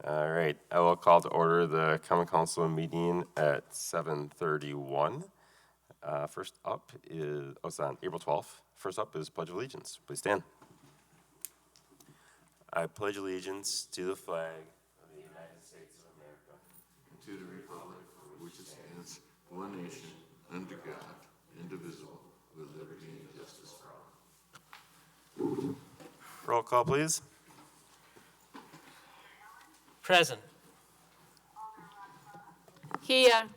All right, I will call to order the Common Council meeting at 7:31. First up is, it's on April 12th. First up is Pledge of Allegiance. Please stand. I pledge allegiance to the flag of the United States of America, and to the republic for which it stands, one nation, under God, indivisible, with liberty and justice for all. Roll call, please. Present. Here.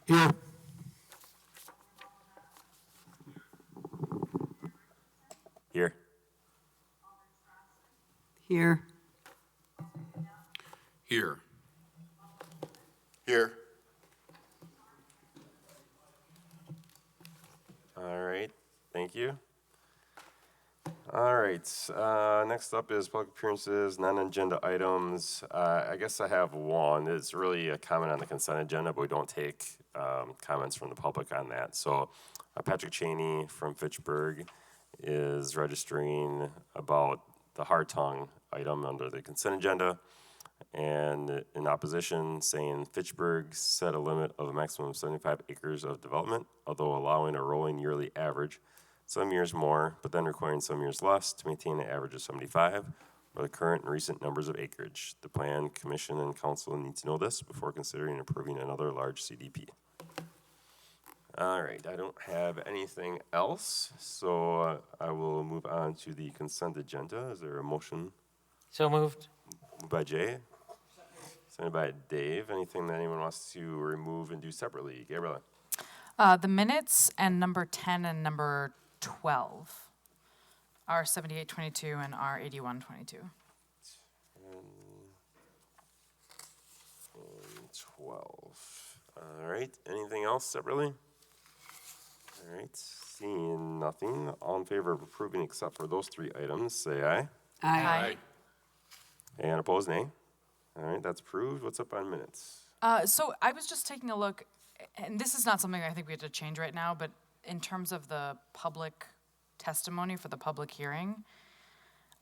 Here. Here. Here. Here. Here. All right, thank you. All right, next up is public appearances, non-agenda items. I guess I have one. It's really a comment on the consent agenda, but we don't take comments from the public on that. So Patrick Cheney from Fitchburg is registering about the Hartung item under the consent agenda, and in opposition saying Fitchburg set a limit of a maximum of 75 acres of development, although allowing a rolling yearly average, some years more, but then requiring some years less to maintain an average of 75, or the current and recent numbers of acreage. The Plan Commission and Council need to know this before considering approving another large CDP. All right, I don't have anything else, so I will move on to the consent agenda. Is there a motion? So moved. Moved by Jay. Seconded by Dave. Anything that anyone wants to remove and do separately? Gabriella. The minutes and number 10 and number 12 are 7822 and are 8122. And 12. All right, anything else separately? All right, seeing nothing. All in favor of approving except for those three items, say aye. Aye. And opposed, nay. All right, that's approved. What's up on minutes? So I was just taking a look, and this is not something I think we have to change right now, but in terms of the public testimony for the public hearing,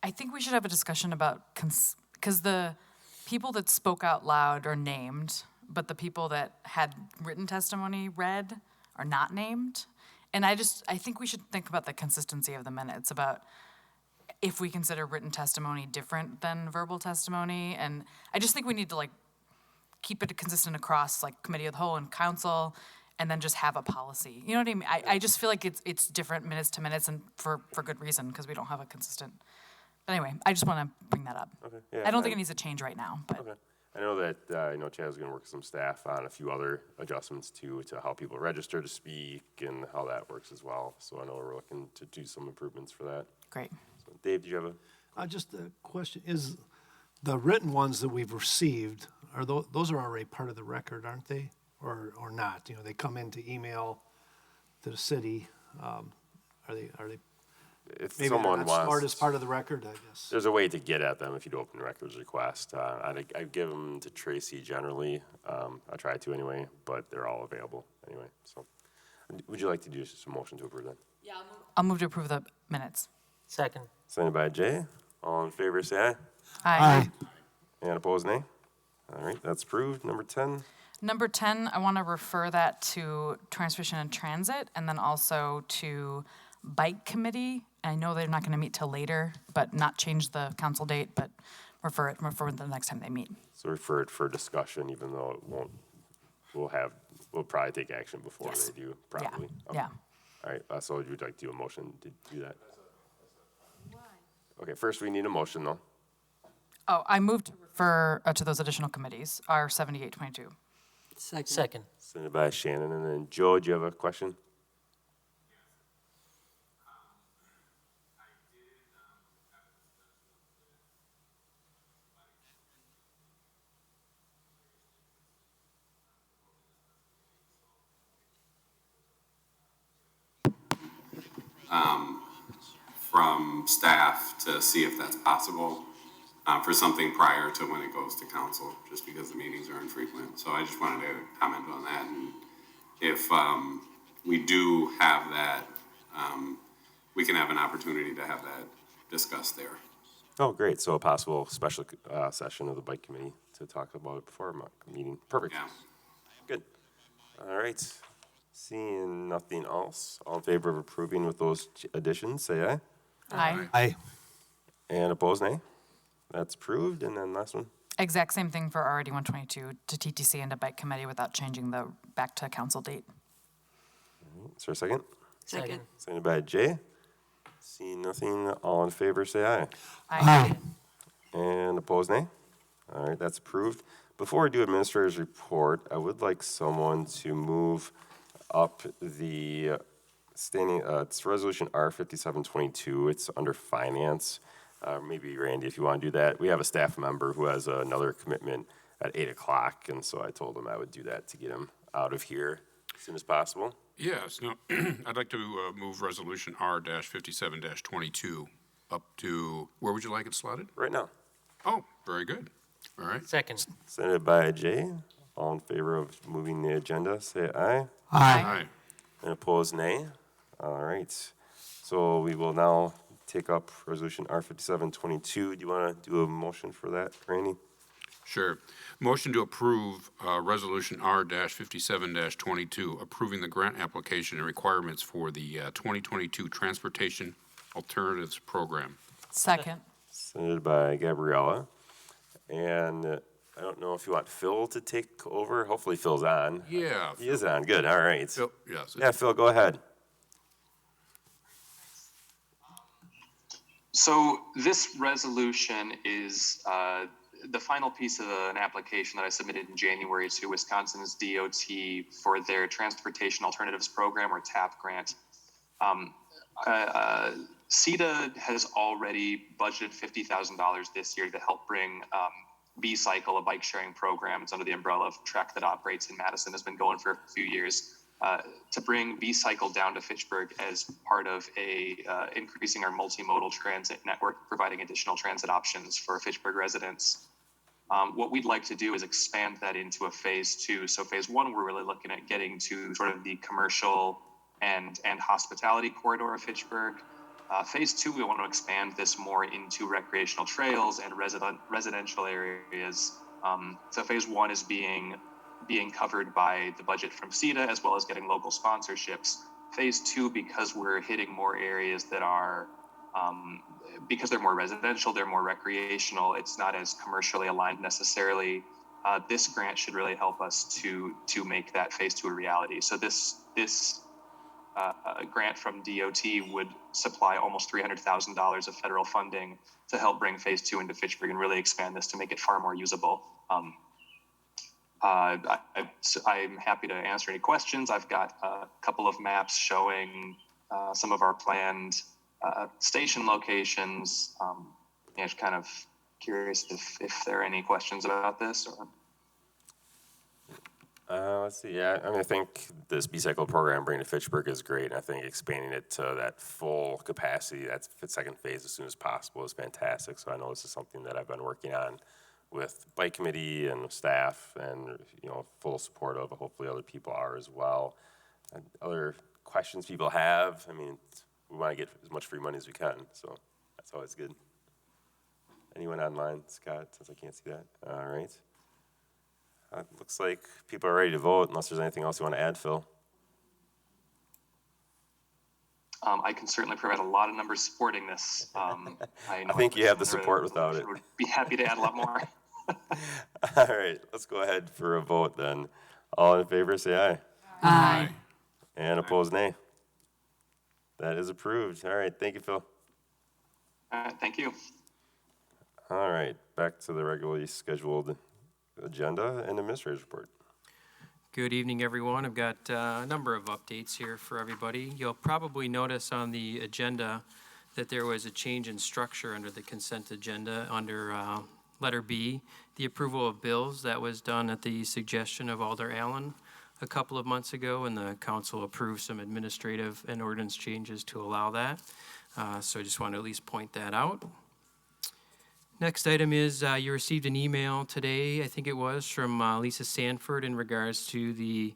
I think we should have a discussion about, because the people that spoke out loud are named, but the people that had written testimony read are not named. And I think we should think about the consistency of the minutes, about if we consider written testimony different than verbal testimony. And I just think we need to keep it consistent across committee of the whole and council, and then just have a policy. You know what I mean? I just feel like it's different minutes to minutes, and for good reason, because we don't have a consistent. But anyway, I just want to bring that up. Okay. Yeah, I don't think it needs to change right now, but. Okay. I know that Chad's going to work with some staff on a few other adjustments too, to how people register to speak and how that works as well. So I know we're looking to do some improvements for that. Great. So Dave, do you have a? Just a question, is the written ones that we've received, are those are already part of the record, aren't they? Or not? They come into email to the city. Are they If maybe someone not wants, stored as part of the record, I guess? there's a way to get at them if you'd open records request. I give them to Tracy generally. I try to anyway, but they're all available anyway. So, would you like to do just a motion to approve that? Yeah, I'll move to approve the minutes. Second. Seconded by Jay. All in favor, say aye. Aye. And opposed, nay. All right, that's approved. Number 10. Number 10, I want to refer that to Transportation and Transit, and then also to Bike Committee. I know they're not going to meet till later, but not change the council date, but refer it the next time they meet. So refer it for discussion, even though it won't. We'll probably take action before Yes. they do. Probably. Yeah. Okay. Yeah. All right. So you'd like to do a motion to do that? Okay. First, we need a motion though. Oh, I moved to refer to those additional committees, our 7822. Second. Sent by Shannon, and then Joe. Do you have a question? From staff to see if that's possible for something prior to when it goes to council, just because the meetings are infrequent. So I just wanted to comment on that. And if we do have that, we can have an opportunity to have that discussed there. Oh, great. So a possible special session of the bike committee to talk about it before our meeting. Perfect. Yeah. Good. All right. Seeing nothing else, all in favor of approving with those additions, say aye. Aye. Aye. And opposed, nay. That's approved. And then last one. Exact same thing for RD 122 to TTC and to bike committee without changing the back to council date. Is there a second? Second. Seconded by Jay. Seeing nothing, all in favor, say aye. Aye. And opposed, nay. All right, that's approved. Before we do administrator's report, I would like someone to move up the standing, it's resolution R 5722. It's under finance. Maybe Randy, if you want to do that. We have a staff member who has another commitment at 8 o'clock, and so I told him I would do that to get him out of here as soon as possible. Yes, no, I'd like to move Resolution R-57-22 up to, where would you like it slotted? Right now. Oh, very good. All right. Second. Seconded by Jay. All in favor of moving the agenda, say aye. Aye. And opposed, nay. All right. So we will now take up resolution R 5722. Do you want to do a motion for that, Randy? Sure. Motion to approve Resolution R-57-22, approving the grant application and requirements for the 2022 Transportation Alternatives Program. Second. Submitted by Gabriella. And I don't know if you want Phil to take over. Hopefully Phil's on. Yeah. He is on. Good. All right. Phil, yes. Yeah, Phil, go ahead. So this resolution is the final piece of an application that I submitted in January to Wisconsin's DOT for their Transportation Alternatives Program, or TAP grant. CETA has already budgeted $50,000 this year to help bring B-Cycle, a bike sharing program. It's under the umbrella of Trek that operates in Madison, has been going for a few years. To bring B-Cycle down to Fitchburg as part of increasing our multimodal transit network, providing additional transit options for Fitchburg residents. What we'd like to do is expand that into a phase 2. So phase 1, we're really looking at getting to sort of the commercial and hospitality corridor of Fitchburg. Phase 2, we want to expand this more into recreational trails and residential areas. So phase 1 is being covered by the budget from CETA, as well as getting local sponsorships. Phase 2, because we're hitting more areas that are, because they're more residential, they're more recreational, it's not as commercially aligned necessarily. This grant should really help us to make that phase 2 a reality. So this grant from DOT would supply almost $300,000 of federal funding to help bring phase 2 into Fitchburg and really expand this to make it far more usable. I'm happy to answer any questions. I've got a couple of maps showing some of our planned station locations. Just kind of curious if there are any questions about this. Or... Let's see. Yeah, I mean, I think this B-Cycle program bringing to Fitchburg is great. And I think expanding it to that full capacity, that's second phase as soon as possible, is fantastic. So I know this is something that I've been working on with bike committee and staff, and full support of. Hopefully, other people are as well. And other questions people have. I mean, we want to get as much free money as we can, so that's always good. Anyone online, Scott? Since I can't see that. All right. Looks like people are ready to vote. Unless there's anything else you want to add, Phil. I can certainly provide a lot of numbers supporting this. I think you have the support without it. Would be happy to add a lot more. All right, let's go ahead for a vote then. All in favor, say aye. Aye. And opposed, nay. That is approved. All right, thank you, Phil. Thank you. All right, back to the regularly scheduled agenda and administrator's report. Good evening, everyone. I've got a number of updates here for everybody. You'll probably notice on the agenda that there was a change in structure under the consent agenda under letter B, the approval of bills. That was done at the suggestion of Alder Allen a couple of months ago, and the council approved some administrative and ordinance changes to allow that. So I just want to at least point that out. Next item is you received an email today, I think it was, from Lisa Sanford in regards to the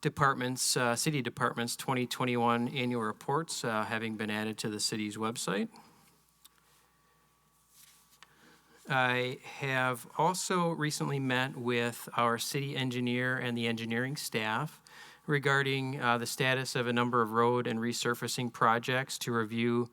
departments, city departments' 2021 annual reports having been added to the city's website. I have also recently met with our city engineer and the engineering staff regarding the status of a number of road and resurfacing projects to review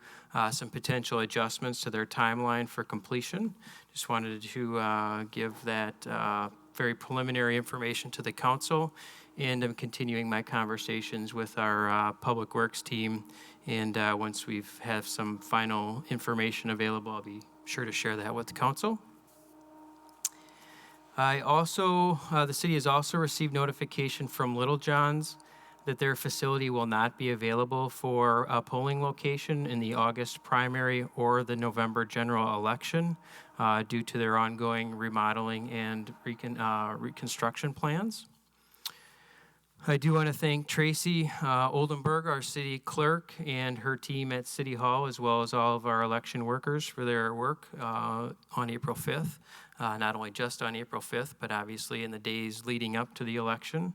some potential adjustments to their timeline for completion. Just wanted to give that very preliminary information to the council, and I'm continuing my conversations with our Public Works team. And once we've have some final information available, I'll be sure to share that with the council. The city has also received notification from Little John's that their facility will not be available for a polling location in the August primary or the November general election due to their ongoing remodeling and reconstruction plans. I do want to thank Tracy Oldenburg, our city clerk, and her team at City Hall, as well as all of our election workers for their work on April 5th. Not only just on April 5th, but obviously in the days leading up to the election.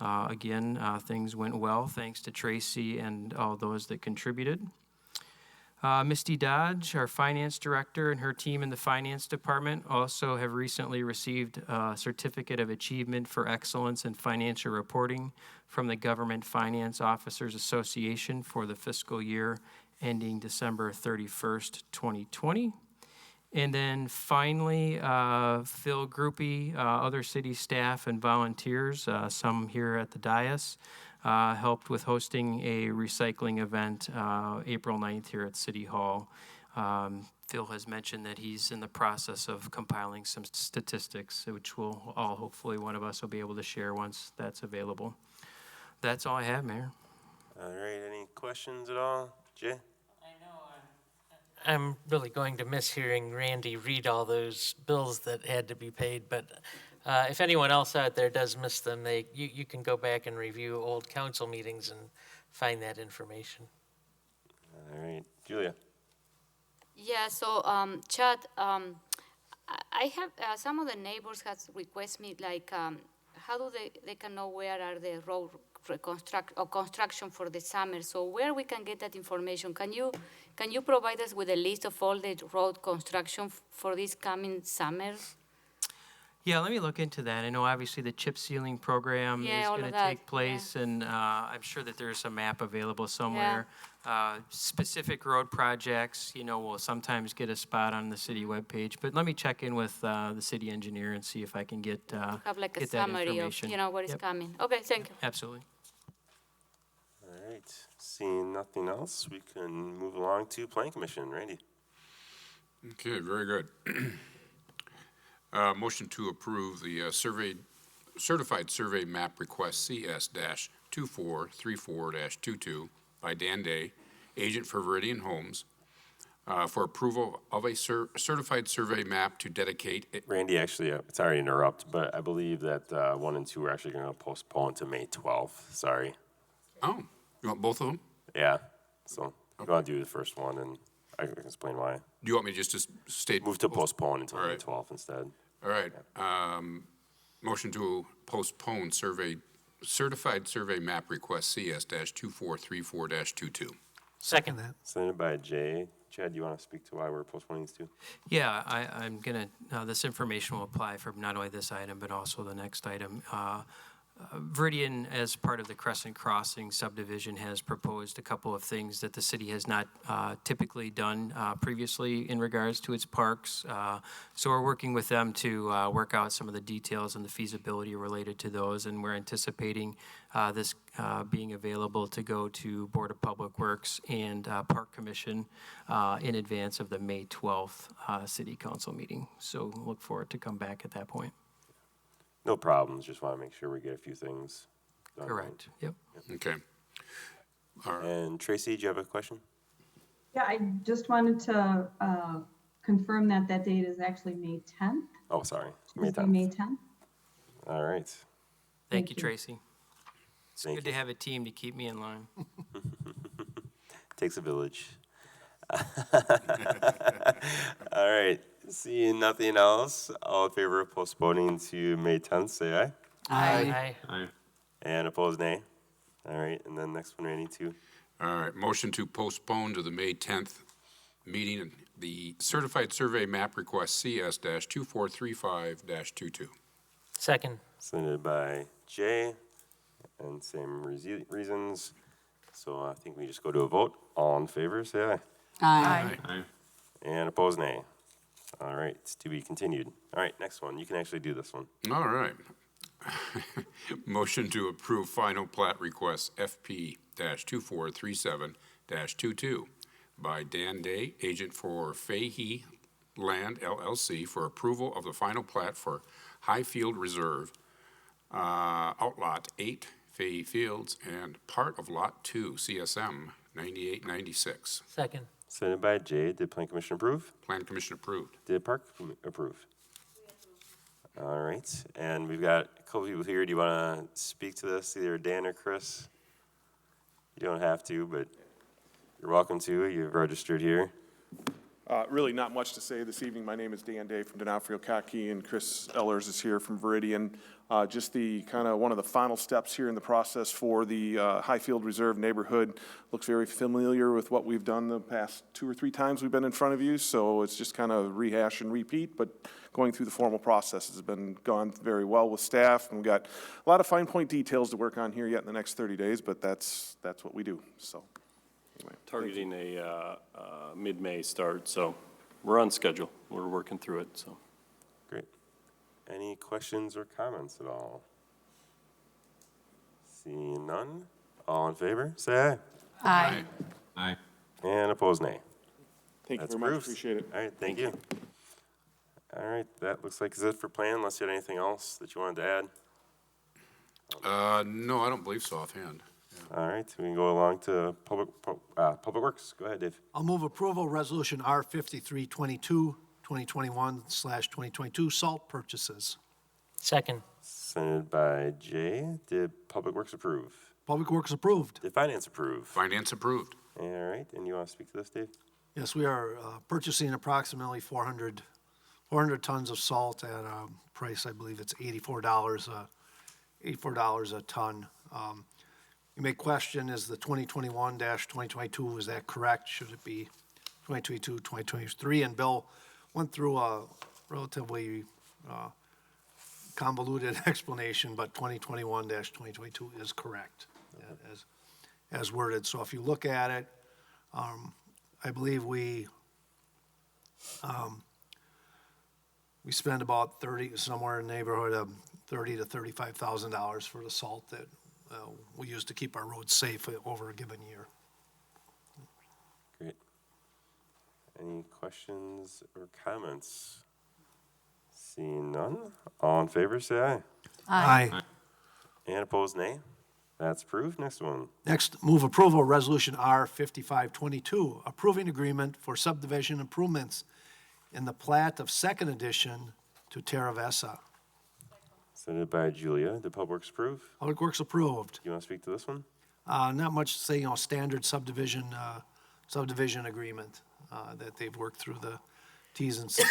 Things went well thanks to Tracy and all those that contributed. Misty Dodge, our finance director, and her team in the finance department also have recently received a Certificate of Achievement for Excellence in Financial Reporting from the Government Finance Officers Association for the fiscal year ending December 31st, 2020. And then finally, Phil Groupie, other city staff and volunteers, some here at the dais, helped with hosting a recycling event April 9th here at City Hall. Phil has mentioned that he's in the process of compiling some statistics, which we'll all, hopefully one of us will be able to share once that's available. That's all I have, Mayor. All right, any questions at all? Jay? I'm really going to miss hearing Randy read all those bills that had to be paid, but if anyone else out there does miss them, you can go back and review old council meetings and find that information. All right, Julia. Yeah, so, Chad, I have, some of the neighbors has requested me, like, how do they can know where are the road construction for the summer? So where we can get that information? Can you provide us with a list of all the road construction for this coming summer? Yeah, let me look into that. I know obviously the chip sealing program Yeah, is all going of to that, take place, and I'm sure that there's a map available somewhere. Specific road projects, will sometimes get a spot on the city webpage, but let me check in with the city engineer and see if I can get Have like a get that summary of, information. what is Yep. coming. Okay, thank you. Absolutely. All right, seeing nothing else, we can move along to Plan Commission. Randy? Okay, very good. Motion to approve the certified survey map request CS-2434-22 by Dan Day, agent for Viridian Homes, for approval of a certified survey map to dedicate. Randy, actually, sorry to interrupt, but I believe that 1 and 2 are actually going to postpone to May 12th. Sorry. Oh, you want both of them? Yeah, so I'm going to do the first one, and I can explain why. Do you want me just to state? Move to postpone until All May right. 12th instead. All right. Motion to postpone certified survey map request CS-2434-22. Second. That. Sent by Jay. Chad, do you want to speak to why we're postponing these two? Yeah, I'm going to, this information will apply for not only this item, but also the next item. Viridian, as part of the Crescent Crossing subdivision, has proposed a couple of things that the city has not typically done previously in regards to its parks. So we're working with them to work out some of the details and the feasibility related to those, and we're anticipating this being available to go to Board of Public Works and Park Commission in advance of the May 12th City Council meeting. So look forward to come back at that point. No problems, just want to make sure we get a few things done. Correct, yep. Okay. All right. And Tracy, do you have a question? Yeah, I just wanted to confirm that date is actually May 10th. Oh, sorry, May Tuesday, 10th. May 10th. All right. Thank Thank you, you. Tracy. It's Thank good you. to have a team to keep me in line. Takes a village. All right, seeing nothing else, all in favor of postponing to May 10th, say aye. Aye. And opposed, nay. All right, and then next one, Randy, too. All right. Motion to postpone to the May 10th meeting the certified survey map request CS-2435-22. Second. Submitted by Jay, and same reasons. So I think we just go to a vote. All in favor, say aye. Aye. And opposed, nay. All right, it's to be continued. All right, next one. You can actually do this one. All right. Motion to approve final plat request FP-2437-22 by Dan Day, agent for Fahey Land LLC, for approval of the final plat for Highfield Reserve, Outlot 8, Fahey Fields, and part of Lot 2, CSM 9896. Second. Submitted by Jay. Did Plan Commission approve? Plan Commission approved. Did Park approve? All right, and we've got a couple people here. Do you want to speak to this, either Dan or Chris? You don't have to, but you're welcome to. You've registered here. Really not much to say this evening. My name is Dan Day from D'Onofrio Cockey, and Chris Ellers is here from Veridian. Just the kind of one of the final steps here in the process for the Highfield Reserve neighborhood. Looks very familiar with what we've done the past 2 or 3 times we've been in front of you, so it's just kind of rehash and repeat, but going through the formal process has been gone very well with staff, and we've got a lot of fine point details to work on here yet in the next 30 days, but that's what we do, so. Anyway, Targeting a mid-May start, so we're on schedule. We're working through it, so. Great. Any questions or comments at all? Seeing none. All in favor, say Aye. Aye. aye. And opposed, nay. Thank you That's very much, approved. appreciate it. All right, thank you. All right, that looks like is it for plan, unless you had anything else that you wanted to add. No, I don't believe so offhand. All right, we can go along to Public Works. Go ahead, Dave. I'll move approval, Resolution R-5322, 2021/2022, salt purchases. Second. Submitted by Jay. Did Public Works approve? Public Works approved. Did Finance approve? Finance approved. All right, and you want to speak to this, Dave? Yes, we are purchasing approximately 400 tons of salt at a price, I believe it's $84 a ton. You may question, is the 2021-2022, is that correct? Should it be 2022, 2023? And Bill went through a relatively convoluted explanation, but 2021-2022 is correct as worded. So if you look at it, I believe we spend about somewhere in the neighborhood of $30,000 to $35,000 for the salt that we use to keep our roads safe over a given year. Great. Any questions or comments? Seeing none. All in favor, say aye. Aye. And opposed, nay. That's approved. Next one. Next, move approval, Resolution R-5522, approving agreement for subdivision improvements in the plat of second addition to Terra Vesa. Submitted by Julia. Did Public Works approve? Public Works approved. You want to speak to this one? Not much to say, standard subdivision agreement that they've worked through the Ts and Cs.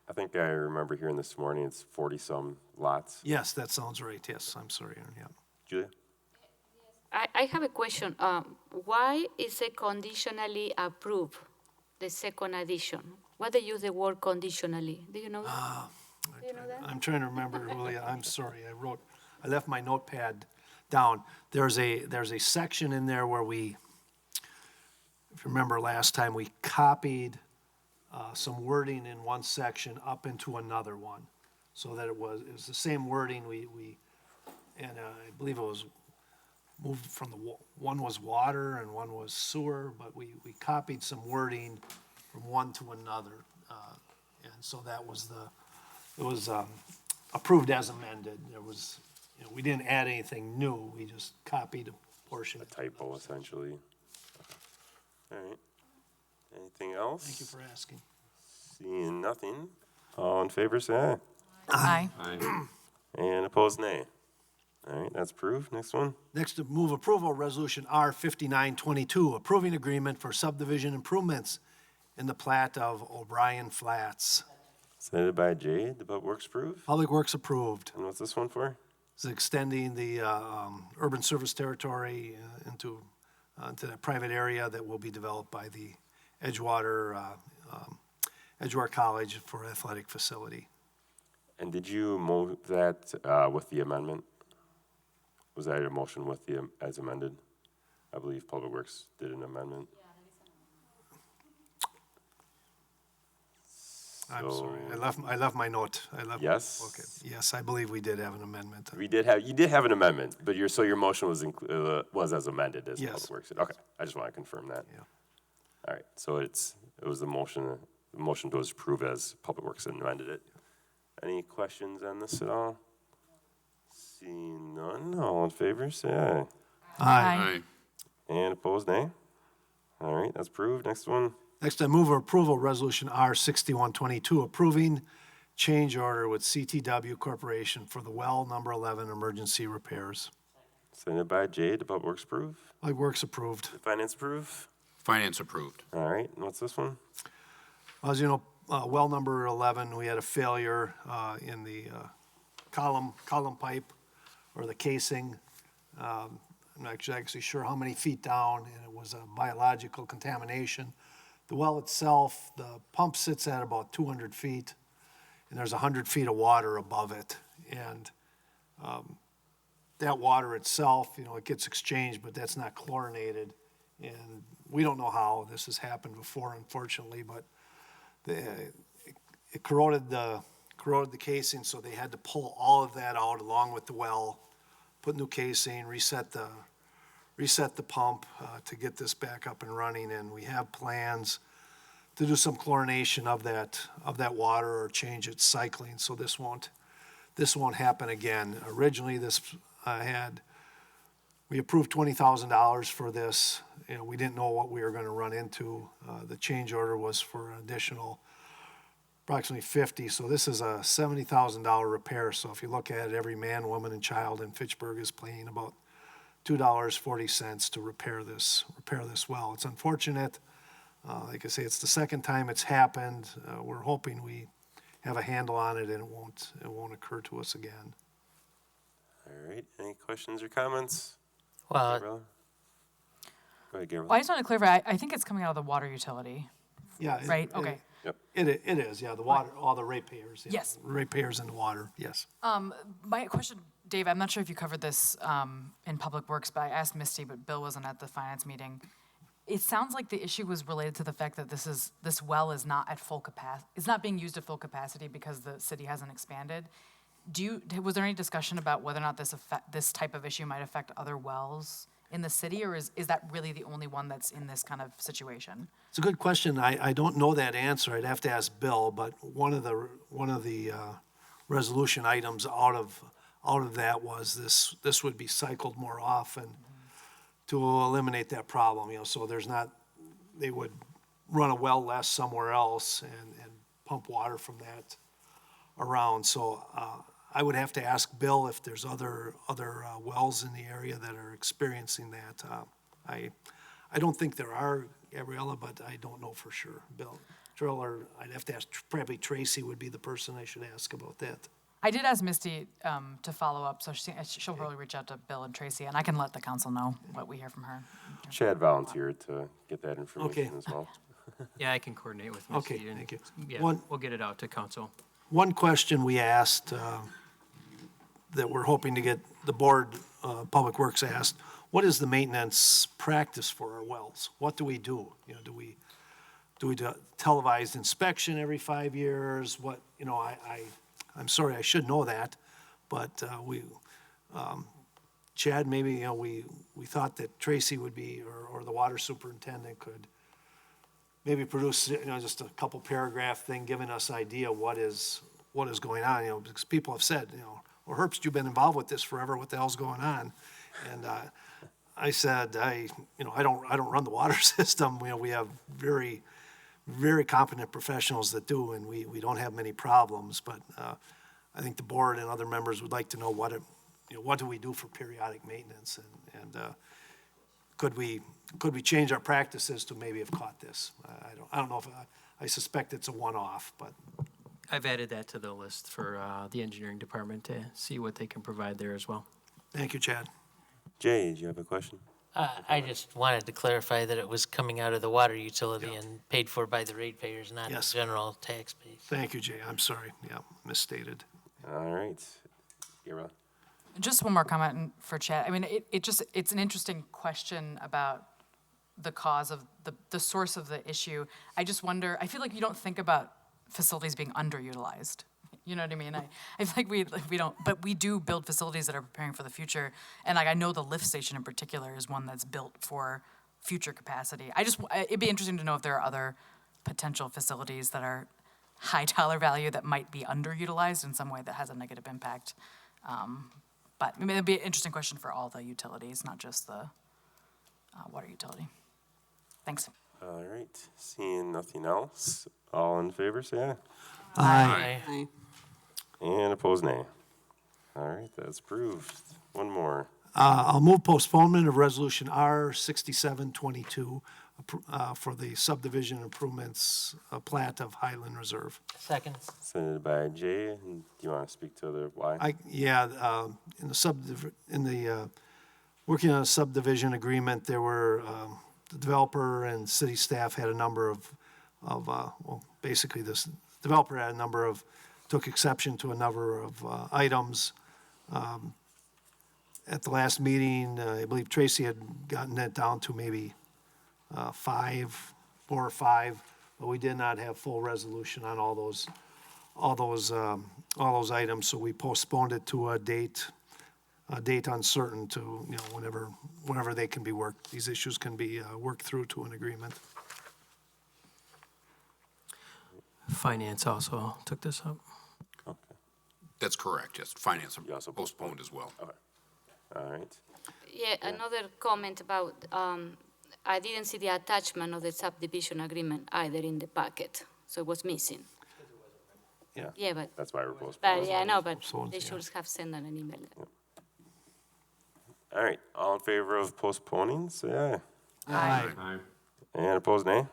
I think I remember hearing this morning it's 40-some lots. Yes, that sounds right. Yes, I'm sorry. Yeah. Julia? I have a question. Why is it conditionally approved, the second addition? Why they use the word conditionally? Do you know that? Do you know that? I'm trying to remember, Julia. I'm sorry. I left my notepad down. There's a section in there where if you remember last time, we copied some wording in one section up into another one, so that it was the same wording. And I believe it was moved from one was water and one was sewer, but we copied some wording from one to another, and so it was approved as amended. There was, we didn't add anything new. We just copied a portion. A typo, essentially. All right. Anything else? Thank you for asking. Seeing nothing. All in favor, say Aye. Aye. aye. And opposed, nay. All right, that's approved. Next one. Next, to move approval, Resolution R-5922, approving agreement for subdivision improvements in the plat of O'Brien Flats. Submitted by Jay. Did Public Works approve? Public Works approved. And what's this one for? It's extending the urban service territory into the private area that will be developed by the Edgewater College for athletic facility. And did you move that with the amendment? Was that your motion with the, as amended? I believe Public Works did an amendment. I'm So- sorry, I left my note. Yes? Okay. Yes, I believe we did have an amendment. You did have an amendment, but your motion was as amended as Yes. Public Works did. Okay, I just want to confirm that. Yeah. All right, so it was the motion was approved as Public Works had amended it. Any questions on this at all? Seeing none, all in favor, say aye. Aye. And opposed, nay? All right, that's approved. Next one. Next, I move approval, Resolution R 6122, approving change order with CTW Corporation for the well number 11 emergency repairs. Sent by Jay, the Public Works approve. Public Works approved. The Finance approve. Finance approved. All right, and what's this one? As you know, well number 11, we had a failure in the column pipe or the casing. I'm not actually sure how many feet down, and it was a biological contamination. The well itself, the pump sits at about 200 feet, and there's 100 feet of water above it. And that water itself, it gets exchanged, but that's not chlorinated. And we don't know how this has happened before, unfortunately, but it corroded the casing, so they had to pull all of that out along with the well, put new casing, reset the pump to get this back up and running. And we have plans to do some chlorination of that water or change its cycling, so this won't happen again. Originally, we approved $20,000 for this. We didn't know what we were going to run into. The change order was for an additional approximately $50,000, so this is a $70,000 repair. So if you look at it, every man, woman, and child in Fitchburg is paying about $2.40 to repair this well. It's unfortunate. Like I say, it's the second time it's happened. We're hoping we have a handle on it and it won't occur to us again. All right, any questions or comments? Well, Gabriella? Go ahead, Gabriella. Well, I just want to clarify, I think it's coming out of the water utility, Yeah. right? Okay. It is, yeah, the water, all the ratepayers. Yeah. Yes. Ratepayers in the water, yes. My question, Dave, I'm not sure if you covered this in Public Works, but I asked Misty, but Bill wasn't at the finance meeting. It sounds like the issue was related to the fact that this well is not at full capacity. It's not being used at full capacity because the city hasn't expanded. Was there any discussion about whether or not this type of issue might affect other wells in the city, or is that really the only one that's in this kind of situation? It's a good question. I don't know that answer. I'd have to ask Bill, but one of the resolution items out of that was this would be cycled more often to eliminate that problem, so they would run a well less somewhere else and pump water from that around. So I would have to ask Bill if there's other wells in the area that are experiencing that. I don't think there are, Gabriella, but I don't know for sure. Bill, or I'd have to ask, probably Tracy would be the person I should ask about that. I did ask Misty to follow up, so she'll probably reach out to Bill and Tracy, and I can let the council know what we hear from her. Chad volunteered to get that information Okay. as well. Yeah, I can coordinate with Misty. Okay, and- thank you. Yeah, One- we'll get it out to council. One question we asked that we're hoping to get the board, Public Works asked, what is the maintenance practice for our wells? What do we do? Do we do televised inspection every 5 years? What, I'm sorry, I should know that, but Chad, maybe, we thought that Tracy would be, or the water superintendent could maybe produce, just a couple paragraph thing giving us idea what is going on, because people have said, well, Herbst, you've been involved with this forever, what the hell's going on? And I said, I don't run the water system. We have very, very competent professionals that do, and we don't have many problems. But I think the board and other members would like to know what do we do for periodic maintenance, and could we change our practices to maybe have caught this? I don't know if I suspect it's a one-off, but I've added that to the list for the engineering department to see what they can provide there as well. thank you, Chad. Jay, do you have a question? I just wanted to clarify that it was coming out of the water utility and paid for by the ratepayers, not the Yes. general tax base. Thank you, Jay. I'm sorry. Yeah, misstated. All right. Gabriella? Just one more comment for Chad. I mean, it's an interesting question about the cause of the source of the issue. I just wonder, I feel like you don't think about facilities being underutilized. You know what I mean? I feel like we don't, but we do build facilities that are preparing for the future. And like, I know the lift station in particular is one that's built for future capacity. It'd be interesting to know if there are other potential facilities that are high dollar value that might be underutilized in some way that has a negative impact. But I mean, it'd be an interesting question for all the utilities, not just the water utility. Thanks. All right. Seeing nothing else, all in favor, say aye. Aye. And opposed, nay. All right, that's approved. One more. I'll move postponement of Resolution R 6722 for the subdivision improvements plat of Highland Reserve. Second. Submitted by Jay. And do you want to speak to the why? Working on a subdivision agreement, there were, the developer and city staff had a number of basically this developer had a number of, took exception to a number of items. At the last meeting, I believe Tracy had gotten that down to maybe 4 or 5, but we did not have full resolution on all those items, so we postponed it to a date uncertain to, whenever they can be worked, these issues can be worked through to an agreement. Finance also took this up. Okay. That's correct, yes. Finance You also postponed as well. Okay. All right. Yeah, another comment about, I didn't see the attachment of the subdivision agreement either in the packet, so it was missing. Yeah. Yeah, but, That's why we're postponing. but yeah, I know, but Postponed, they yeah. should have sent an email. All right. All in favor of postponing, say aye. Aye. And opposed, nay.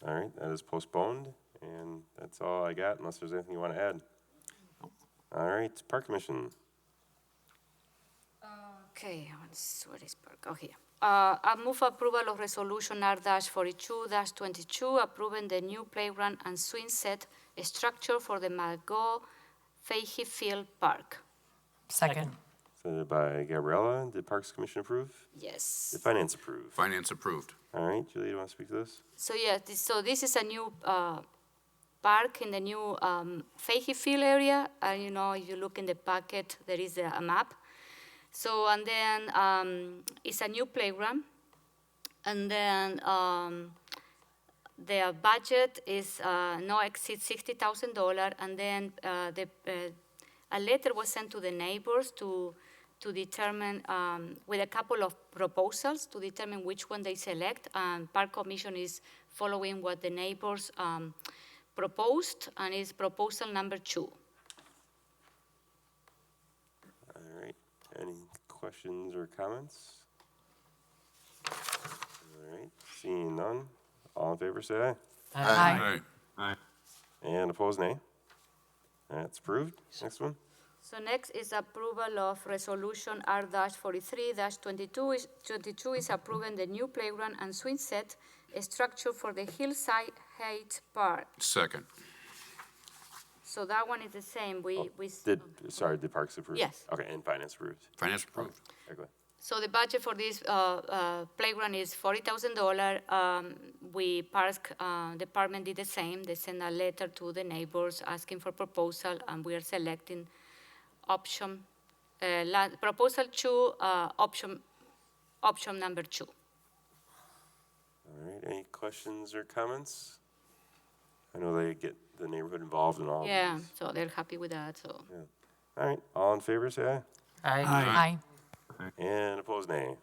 All right, that is postponed, and that's all I got, unless there's anything you want to add. All right, Park Commission. Okay, where is Park? Oh, here. I move approval of resolution R-42-22, approving the new playground and swing set structure for the Margot Fahey Field Park. Second. Submitted by Gabriella. Did Parks Commission approve? Yes. Did Finance approve? Finance approved. All right, Julie, you want to speak to this? So yeah, this is a new park in the new Fahey Field area. If you look in the packet, there is a map. So, and then it's a new playground. And then their budget is no exceed $60,000. And then a letter was sent to the neighbors to determine, with a couple of proposals, to determine which one they select. And Park Commission is following what the neighbors proposed, and it's proposal number 2. All right, any questions or comments? All right, seeing none, all in favor say aye. Aye. And opposed, nay. That's approved. Next one. So next is approval of resolution R-43-22. 22 is approving the new playground and swing set structure for the Hillside Heights Park. Second. So that one is the same. Did Parks approve? Yes. Okay, and Finance approved. Finance approved. Okay, go ahead. So the budget for this playground is $40,000. Park department did the same. They sent a letter to the neighbors asking for proposal, and we are selecting option, proposal 2, option number 2. All right, any questions or comments? I know they get the neighborhood involved in all of Yeah, these. so they're happy with that, so. All right, all in favor say aye. Aye. And opposed, nay.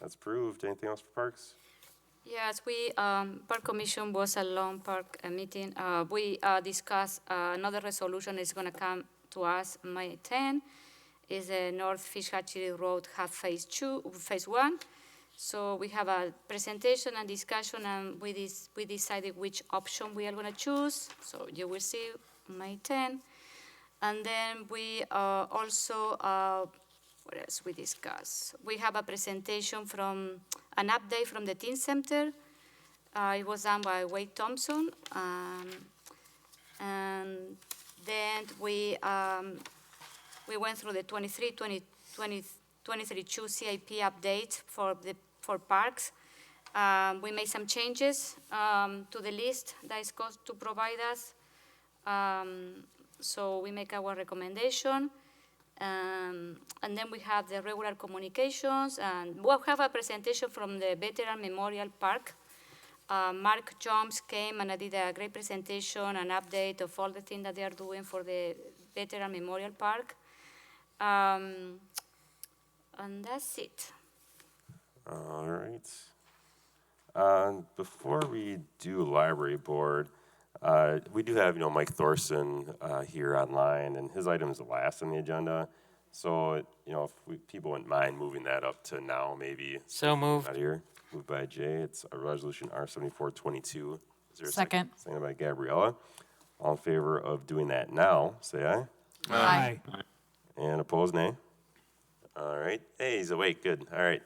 That's approved. Anything else for Parks? Yes, Park Commission was a long park meeting. We discussed another resolution is going to come to us May 10. Is the North Fish Hatchery Road half phase 1. So we have a presentation and discussion, and we decided which option we are going to choose. So you will see May 10. And then we also what else we discussed? We have a presentation from, an update from the Teen Center. It was done by Wade Thompson. And then we went through the 23-2 CIP update for parks. We made some changes to the list that is supposed to provide us. So we make our recommendation. And then we have the regular communications, and we'll have a presentation from the Veteran Memorial Park. Mark Jones came and I did a great presentation, an update of all the things that they are doing for the Veteran Memorial Park. And that's it. All right. Before we do library board, we do have, Mike Thorson here online, and his item is the last on the agenda. So, if people wouldn't mind moving that up to now, maybe. So moved. Out of here. Moved by Jay. It's a resolution R7422. Is there a Second. Second by Gabriella. All in favor of doing that now, say aye. Aye. And opposed, nay. All right. Hey, he's awake. Good. All right.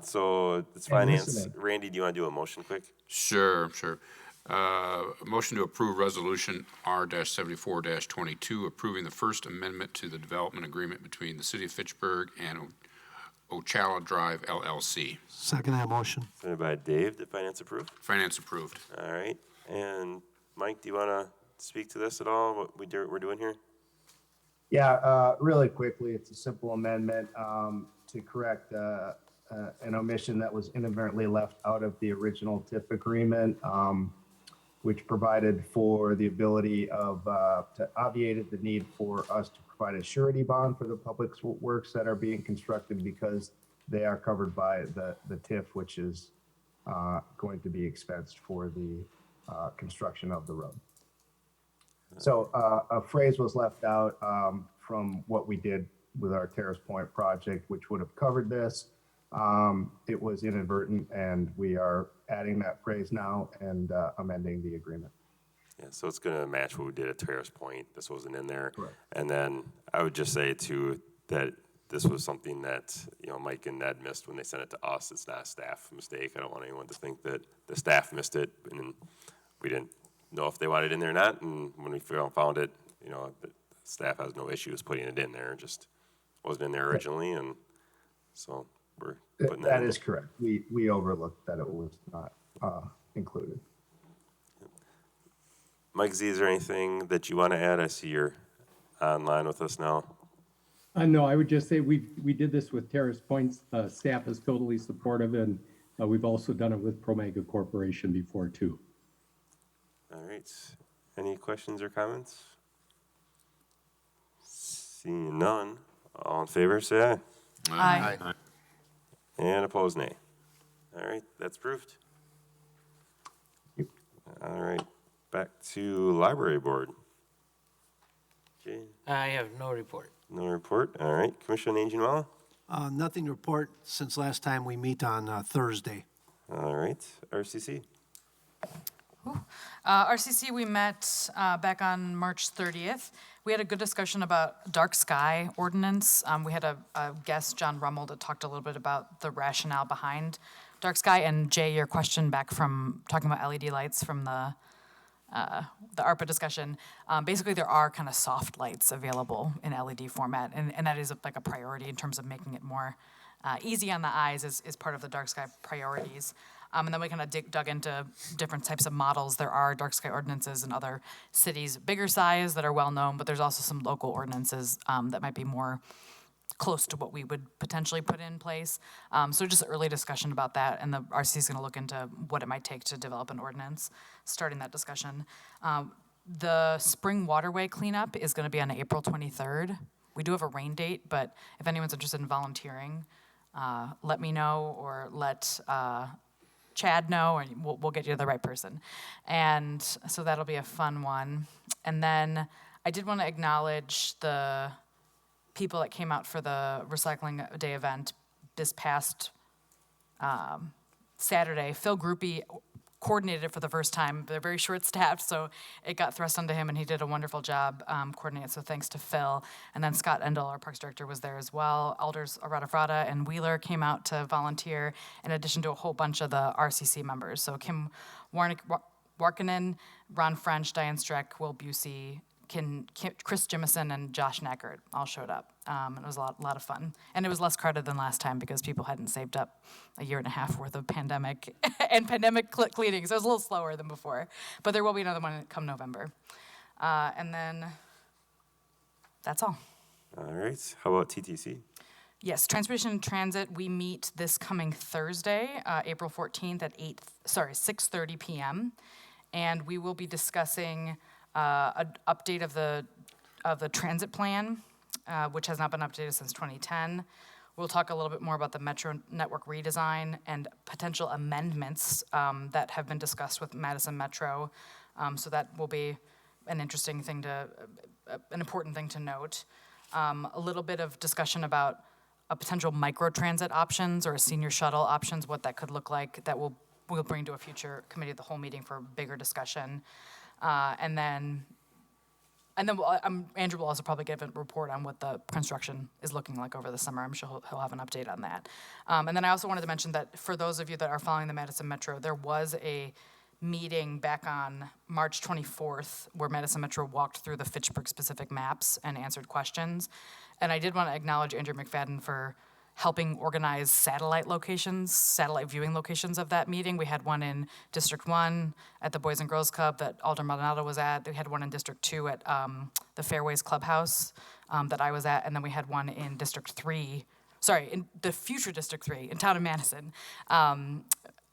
So it's finance. Randy, do you want to do a motion quick? Sure. Motion to approve Resolution R-74-22, approving the First Amendment to the Development Agreement between the City of Fitchburg and Ocala Drive LLC. Second that motion. Seconded by Dave. Did finance approve? Finance approved. All right. And Mike, do you want to speak to this at all, what we're doing here? Yeah, really quickly, it's a simple amendment to correct an omission that was inadvertently left out of the original TIF agreement, which provided for the ability of, to obviated the need for us to provide a surety bond for the public works that are being constructed because they are covered by the TIF, which is going to be expensed for the construction of the road. So a phrase was left out from what we did with our Terrace Point project, which would have covered this. It was inadvertent, and we are adding that phrase now and amending the agreement. Yeah, so it's going to match what we did at Terrace Point. This wasn't in there. Correct. And then I would just say, too, that this was something that, Mike and Ned missed when they sent it to us. It's not a staff mistake. I don't want anyone to think that the staff missed it, and we didn't know if they wanted it in there or not. And when we found it, the staff has no issues putting it in there. It just wasn't in there originally, and so we're putting that in. That is correct. We overlooked that it was not included. Mike Z, is there anything that you want to add? I see you're online with us now. No, I would just say we did this with Terrace Points. Staff is totally supportive, and we've also done it with Promega Corporation before, too. All right. Any questions or comments? Seeing none. All in favor, say aye. Aye. And opposed, nay. All right, that's approved. All right, back to library board. Jane? I have no report. No report. All right, Commission on Aging Well? Nothing to report since last time we meet on Thursday. All right, RCC? RCC, we met back on March 30th. We had a good discussion about dark sky ordinance. We had a guest, John Rummel, that talked a little bit about the rationale behind dark sky. And Jay, your question back from talking about LED lights from the ARPA discussion. Basically, there are kind of soft lights available in LED format, and that is like a priority in terms of making it more easy on the eyes is part of the dark sky priorities. And then we kind of dug into different types of models. There are dark sky ordinances in other cities, bigger size, that are well known, but there's also some local ordinances that might be more close to what we would potentially put in place. So just early discussion about that, and the RC is going to look into what it might take to develop an ordinance, starting that discussion. The spring waterway cleanup is going to be on April 23rd. We do have a rain date, but if anyone's interested in volunteering, let me know or let Chad know, and we'll get you to the right person. And so that'll be a fun one. And then I did want to acknowledge the people that came out for the Recycling Day event this past Saturday. Phil Groupie coordinated it for the first time. They're very short-staffed, so it got thrust onto him, and he did a wonderful job coordinating it, so thanks to Phil. And then Scott Endel, our Parks Director, was there as well. Alders Arata and Wheeler came out to volunteer, in addition to a whole bunch of the RCC members. So Kim Warkinen, Ron French, Diane Streck, Will Busey, Chris Jimison, and Josh Neckert all showed up. It was a lot of fun. And it was less crowded than last time because people hadn't saved up a year and a half worth of pandemic and pandemic cleaning, so it was a little slower than before. But there will be another one come November. And then that's all. All right. How about TTC? Yes, Transportation and Transit, we meet this coming Thursday, April 14th at 6:30 p.m. And we will be discussing an update of the transit plan, which has not been updated since 2010. We'll talk a little bit more about the Metro network redesign and potential amendments that have been discussed with Madison Metro. So that will be an interesting thing an important thing to note. A little bit of discussion about a potential microtransit options or a senior shuttle options, what that could look like. That we'll bring to a future committee of the whole meeting for bigger discussion. And then Andrew will also probably give a report on what the construction is looking like over the summer. I'm sure he'll have an update on that. And then I also wanted to mention that for those of you that are following the Madison Metro, there was a meeting back on March 24th where Madison Metro walked through the Fitchburg specific maps and answered questions. And I did want to acknowledge Andrew McFadden for helping organize satellite viewing locations of that meeting. We had one in District 1 at the Boys and Girls Club that Alder Maldonado was at. We had one in District 2 at the Fairways Clubhouse that I was at. And then we had one in District 3, in the future District 3 in town of Madison.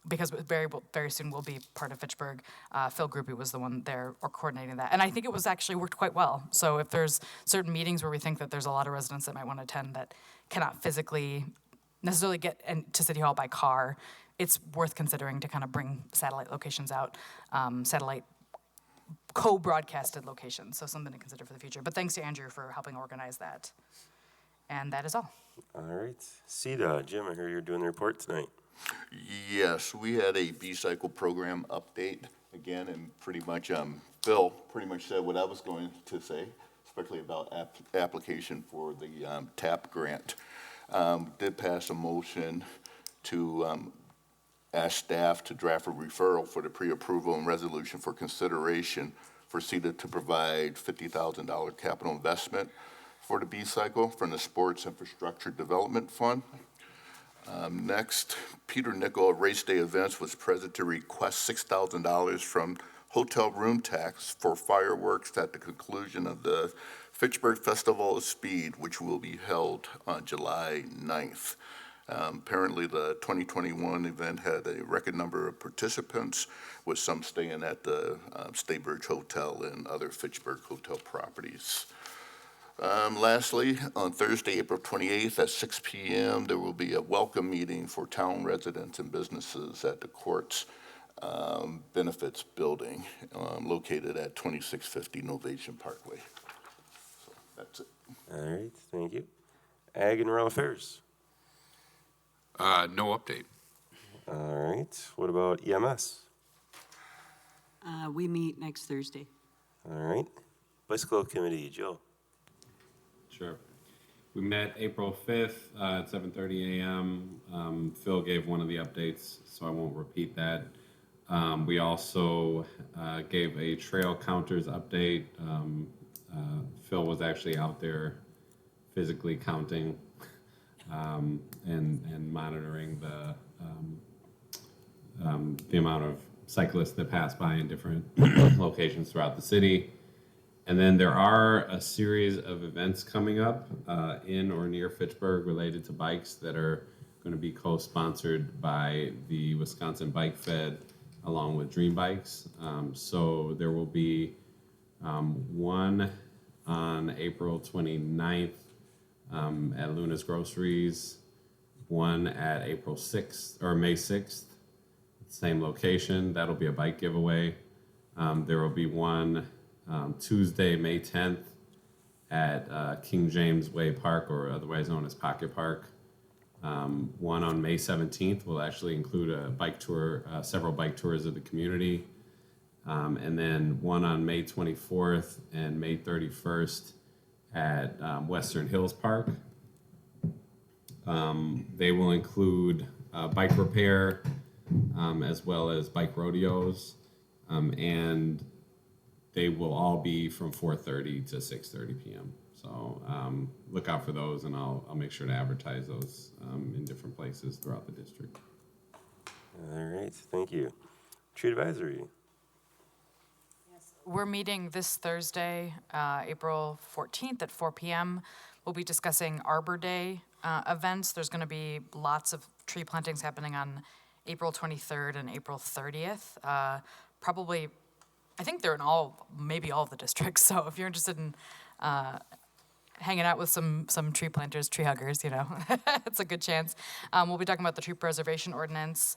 Because very soon will be part of Fitchburg. Phil Groupie was the one there coordinating that. And I think it was actually worked quite well. So if there's certain meetings where we think that there's a lot of residents that might want to attend that cannot physically necessarily get to City Hall by car, it's worth considering to kind of bring satellite locations out, satellite co-broadcasted locations. So something to consider for the future. But thanks to Andrew for helping organize that. And that is all. All right. CEDA, Jim, I hear you're doing the report tonight. Yes, we had a B-cycle program update again, and pretty much Phil pretty much said what I was going to say, especially about application for the TAP grant. Did pass a motion to ask staff to draft a referral for the pre-approval and resolution for consideration for CEDA to provide $50,000 capital investment for the B-cycle from the Sports Infrastructure Development Fund. Next, Peter Nickel of Race Day Events was present to request $6,000 from hotel room tax for fireworks at the conclusion of the Fitchburg Festival of Speed, which will be held on July 9th. Apparently, the 2021 event had a record number of participants, with some staying at the Staybridge Hotel and other Fitchburg hotel properties. Lastly, on Thursday, April 28th at 6 p.m., there will be a welcome meeting for town residents and businesses at the court's benefits building located at 2650 Novation Parkway. So that's it. All right, thank you. Ag and Rural Affairs. No update. All right, what about EMS? We meet next Thursday. All right. Bicycle Committee, Joe. Sure. We met April 5th at 7:30 a.m. Phil gave one of the updates, so I won't repeat that. We also gave a trail counters update. Phil was actually out there physically counting and monitoring the amount of cyclists that pass by in different locations throughout the city. And then there are a series of events coming up in or near Fitchburg related to bikes that are going to be co-sponsored by the Wisconsin Bike Fed along with Dream Bikes. So there will be one on April 29th at Luna's Groceries, one at April 6th or May 6th, same location. That'll be a bike giveaway. There will be one Tuesday, May 10th at King James Way Park, or otherwise known as Pocket Park. One on May 17th will actually include a bike tour, several bike tours of the community. And then one on May 24th and May 31st at Western Hills Park. They will include bike repair as well as bike rodeos. And they will all be from 4:30 to 6:30 p.m. So look out for those, and I'll make sure to advertise those in different places throughout the district. All right, thank you. Tree advisory. We're meeting this Thursday, April 14th at 4 p.m. We'll be discussing Arbor Day events. There's going to be lots of tree plantings happening on April 23rd and April 30th. Probably, I think they're in maybe all of the districts. So if you're interested in hanging out with some tree planters, tree huggers, you know, it's a good chance. We'll be talking about the tree preservation ordinance,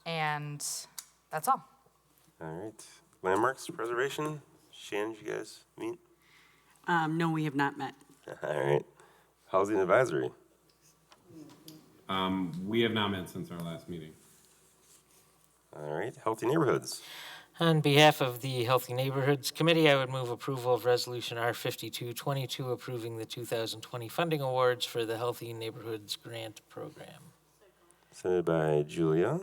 and that's all. All right. Landmarks preservation. Shannon, did you guys meet? No, we have not met. All right. Housing advisory. We have not met since our last meeting. All right. Healthy neighborhoods. On behalf of the Healthy Neighborhoods Committee, I would move approval of Resolution R5222 approving the 2020 funding awards for the Healthy Neighborhoods Grant Program. Submitted by Julia.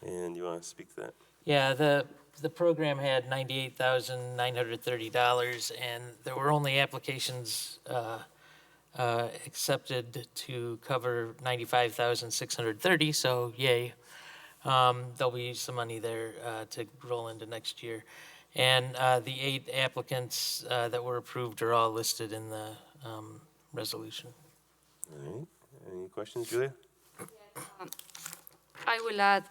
And you want to speak to that? Yeah, the program had $98,930, and there were only applications accepted to cover $95,630, so yay. There'll be some money there to roll into next year. And the 8 applicants that were approved are all listed in the resolution. All right. Any questions, Julia? I will add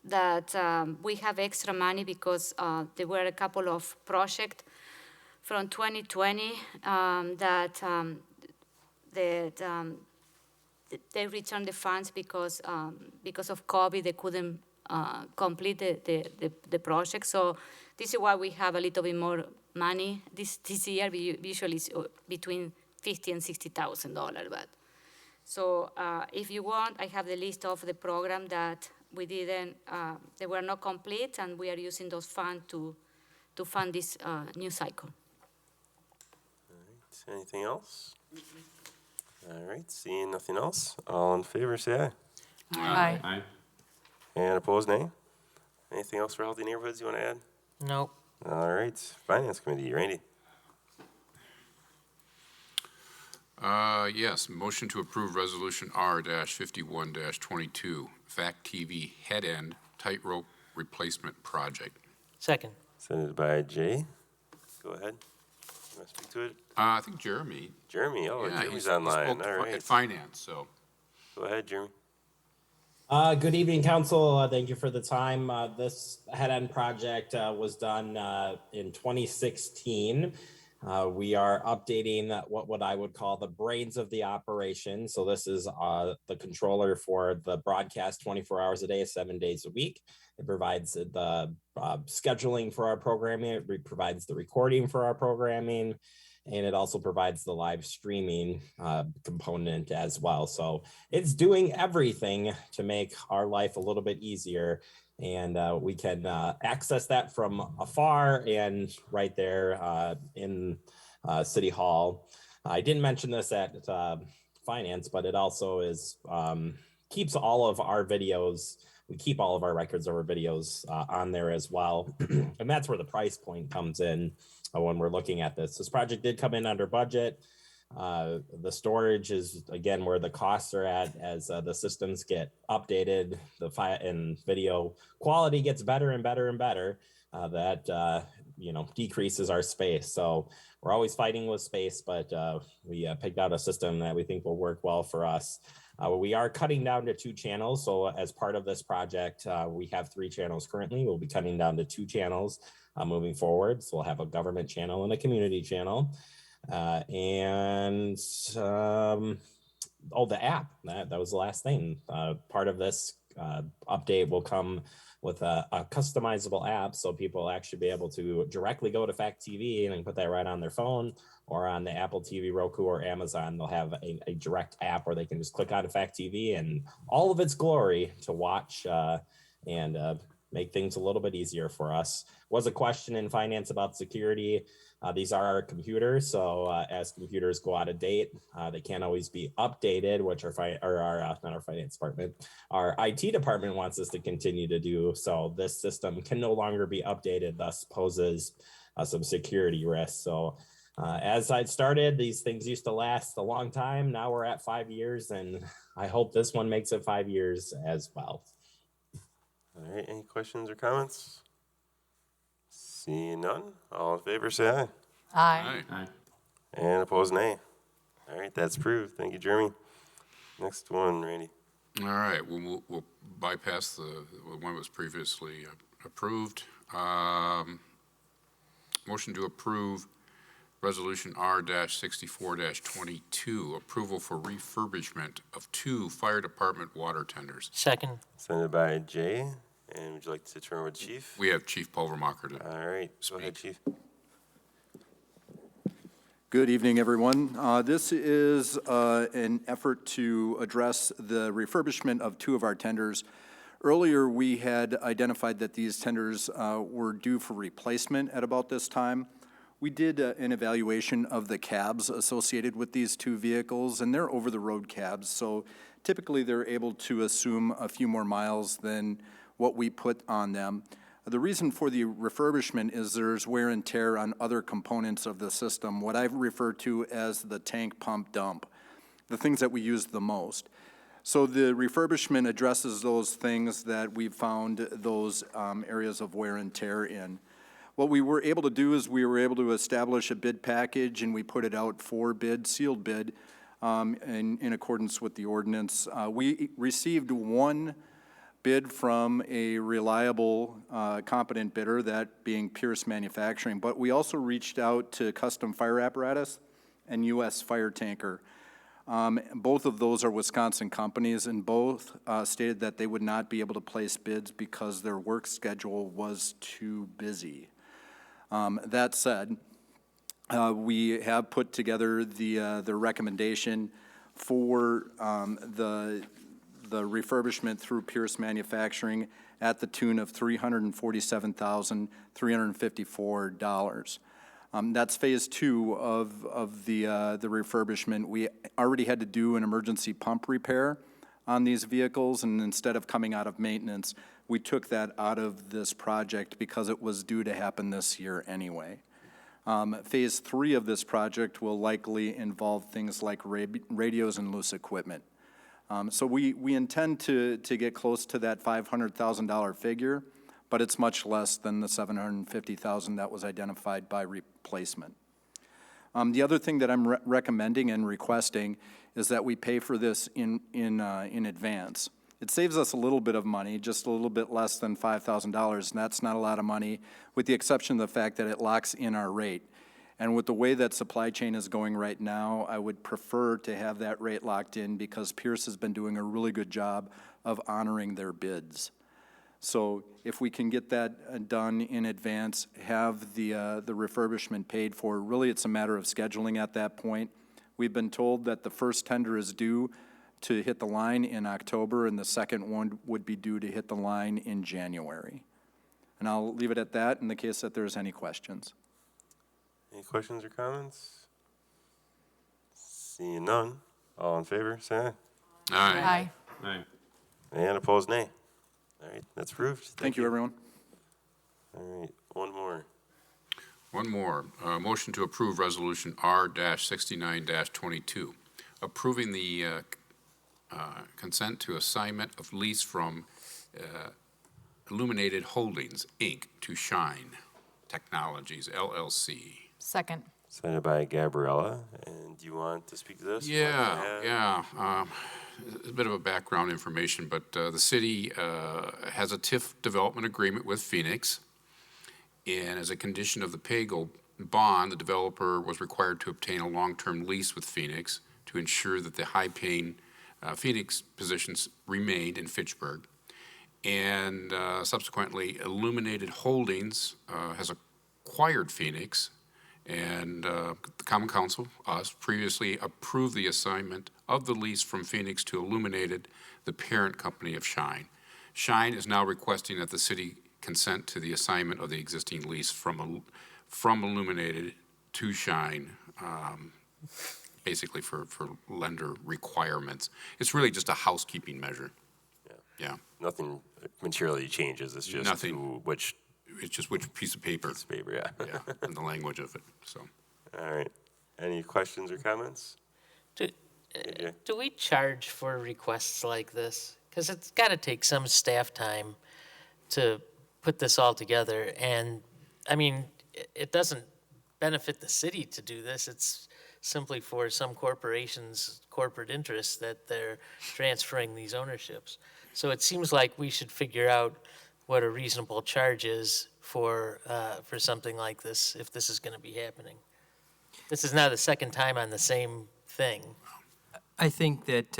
that we have extra money because there were a couple of projects from 2020 that they returned the funds because of COVID. They couldn't complete the project. So this is why we have a little bit more money this year. We usually it's between $50,000 and $60,000. But so if you want, I have the list of the program that we didn't. They were not complete, and we are using those funds to fund this new cycle. All right. Anything else? All right, seeing nothing else, all in favor, say aye. Aye. Aye. And opposed, nay. Anything else for Healthy Neighborhoods you want to add? Nope. All right, Finance Committee, Randy. Yes, motion to approve Resolution R-51-22, VAC TV Head End Tightrope Replacement Project. Second. Submitted by Jay. Go ahead. You want to speak to it? I think Jeremy. Jeremy, oh, Yeah, Jeremy's he online, spoke all right. at Finance, so. Go ahead, Jeremy. Good evening, Council. Thank you for the time. This head-end project was done in 2016. We are updating what I would call the brains of the operation. So this is the controller for the broadcast 24 hours a day, 7 days a week. It provides the scheduling for our programming. It provides the recording for our programming. And it also provides the live streaming component as well. So it's doing everything to make our life a little bit easier. And we can access that from afar and right there in City Hall. I didn't mention this at Finance, but it also is keeps all of our videos. We keep all of our records of our videos on there as well. And that's where the price point comes in when we're looking at this. This project did come in under budget. The storage is, again, where the costs are at as the systems get updated, and video quality gets better and better and better. That decreases our space. So we're always fighting with space, but we picked out a system that we think will work well for us. We are cutting down to 2 channels. So as part of this project, we have 3 channels currently. We'll be cutting down to 2 channels moving forward. So we'll have a government channel and a community channel. The app, that was the last thing. Part of this update will come with a customizable app, so people will actually be able to directly go to Fact TV and put that right on their phone, or on the Apple TV, Roku, or Amazon. They'll have a direct app where they can just click on Fact TV and all of its glory to watch and make things a little bit easier for us. Was a question in finance about security. These are our computers, so as computers go out of date, they can't always be updated, which not our finance department, our IT department wants us to continue to do. So this system can no longer be updated, thus poses some security risks. So as I started, these things used to last a long time. Now we're at 5 years, and I hope this one makes it 5 years as well. All right, any questions or comments? Seeing none, all in favor say aye. Aye. Aye. And opposed, nay. All right, that's approved. Thank you, Jeremy. Next one, Randy. All right, we'll bypass the one that was previously approved. Motion to approve Resolution R-64-22, approval for refurbishment of 2 fire department water tenders. Second. Sent by Jay. And would you like to turn over to Chief? We have Chief Pulvermacher to All right, go ahead, Chief. Good evening, everyone. This is an effort to address the refurbishment of 2 of our tenders. Earlier, we had identified that these tenders were due for replacement at about this time. We did an evaluation of the cabs associated with these 2 vehicles, and they're over-the-road cabs, so typically they're able to assume a few more miles than what we put on them. The reason for the refurbishment is there's wear and tear on other components of the system, what I've referred to as the tank pump dump, the things that we use the most. So the refurbishment addresses those things that we've found those areas of wear and tear in. What we were able to do is we were able to establish a bid package, and we put it out for bid, sealed bid, in accordance with the ordinance. We received 1 bid from a reliable, competent bidder, that being Pierce Manufacturing, but we also reached out to Custom Fire Apparatus and U.S. Fire Tanker. Both of those are Wisconsin companies, and both stated that they would not be able to place bids because their work schedule was too busy. That said, we have put together the recommendation for the refurbishment through Pierce Manufacturing at the tune of $347,354. That's phase 2 of the refurbishment. We already had to do an emergency pump repair on these vehicles, and instead of coming out of maintenance, we took that out of this project because it was due to happen this year anyway. Phase 3 of this project will likely involve things like radios and loose equipment. So we intend to get close to that $500,000 figure, but it's much less than the $750,000 that was identified by replacement. The other thing that I'm recommending and requesting is that we pay for this in advance. It saves us a little bit of money, just a little bit less than $5,000, and that's not a lot of money, with the exception of the fact that it locks in our rate. And with the way that supply chain is going right now, I would prefer to have that rate locked in because Pierce has been doing a really good job of honoring their bids. So if we can get that done in advance, have the refurbishment paid for, really it's a matter of scheduling at that point. We've been told that the first tender is due to hit the line in October, and the second one would be due to hit the line in January. And I'll leave it at that in the case that there's any questions. Any questions or comments? Seeing none, all in favor, say aye. Aye. Aye. And opposed, nay. All right, that's approved. Thank you, everyone. All right, one more. One more. Motion to approve Resolution R-69-22, approving the consent to assignment of lease from Illuminated Holdings, Inc. to Shine Technologies, LLC. Second. Sent by Gabriella, and do you want to speak to this? Yeah. A bit of a background information, but the city has a TIF development agreement with Phoenix, and as a condition of the pay-go bond, the developer was required to obtain a long-term lease with Phoenix to ensure that the high-paying Phoenix positions remained in Fitchburg. And subsequently, Illuminated Holdings has acquired Phoenix, and the Common Council, us, previously approved the assignment of the lease from Phoenix to Illuminated, the parent company of Shine. Shine is now requesting that the city consent to the assignment of the existing lease from Illuminated to Shine, basically for lender requirements. It's really just a housekeeping measure. Yeah. Nothing materially changes, it's just Nothing. which It's just which piece of paper. piece of paper, yeah. Yeah, and the language of it, so. All right. Any questions or comments? Do we charge for requests like this? Because it's got to take some staff time to put this all together. And, I mean, it doesn't benefit the city to do this. It's simply for some corporations' corporate interests that they're transferring these ownerships. So it seems like we should figure out what a reasonable charge is for something like this, if this is going to be happening. This is now the second time on the same thing. I think that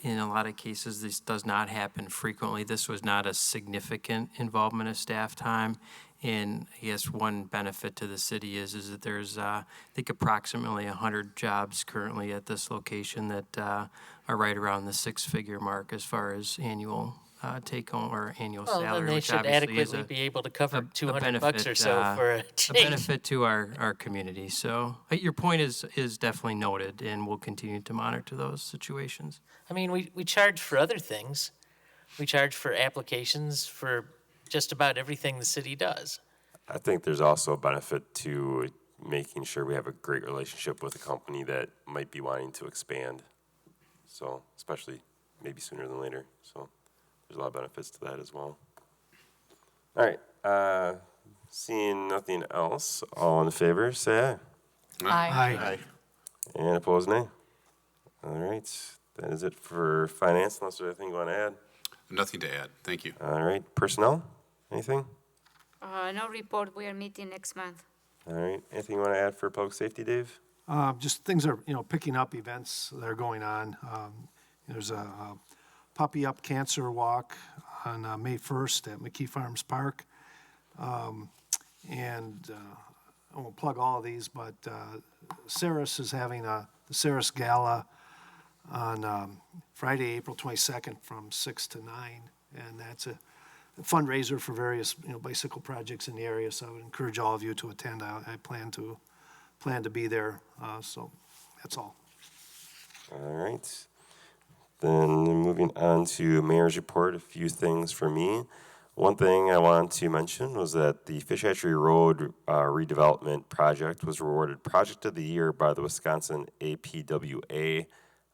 in a lot of cases, this does not happen frequently. This was not a significant involvement of staff time. And I guess one benefit to the city is that there's, I think, approximately 100 jobs currently at this location that are right around the six-figure mark as far as annual take-home or annual Well, salary, then they which should obviously is adequately be able to cover a $200 benefit, or so for a a change. benefit to our community. So your point is definitely noted, and we'll continue to monitor those situations. I mean, we charge for other things. We charge for applications for just about everything the city does. I think there's also a benefit to making sure we have a great relationship with a company that might be wanting to expand. So, especially maybe sooner than later. So, there's a lot of benefits to that as well. All right. Seeing nothing else, all in favor, say aye. Aye. Aye. And opposed, nay. All right. That is it for finance, unless there's anything you want to add. Nothing to add. Thank you. All right. Personnel, anything? No report. We are meeting next month. All right. Anything you want to add for public safety, Dave? Just things are, picking up events that are going on. There's a Puppy Up Cancer Walk on May 1st at McKee Farms Park. And I won't plug all of these, but Saris is having the Saris Gala on Friday, April 22nd from 6 to 9. And that's a fundraiser for various, bicycle projects in the area. So I would encourage all of you to attend. I plan to be there. So that's all. All right. Then moving on to mayor's report, a few things for me. One thing I wanted to mention was that the Fish Hatchery Road redevelopment project was awarded Project of the Year by the Wisconsin APWA.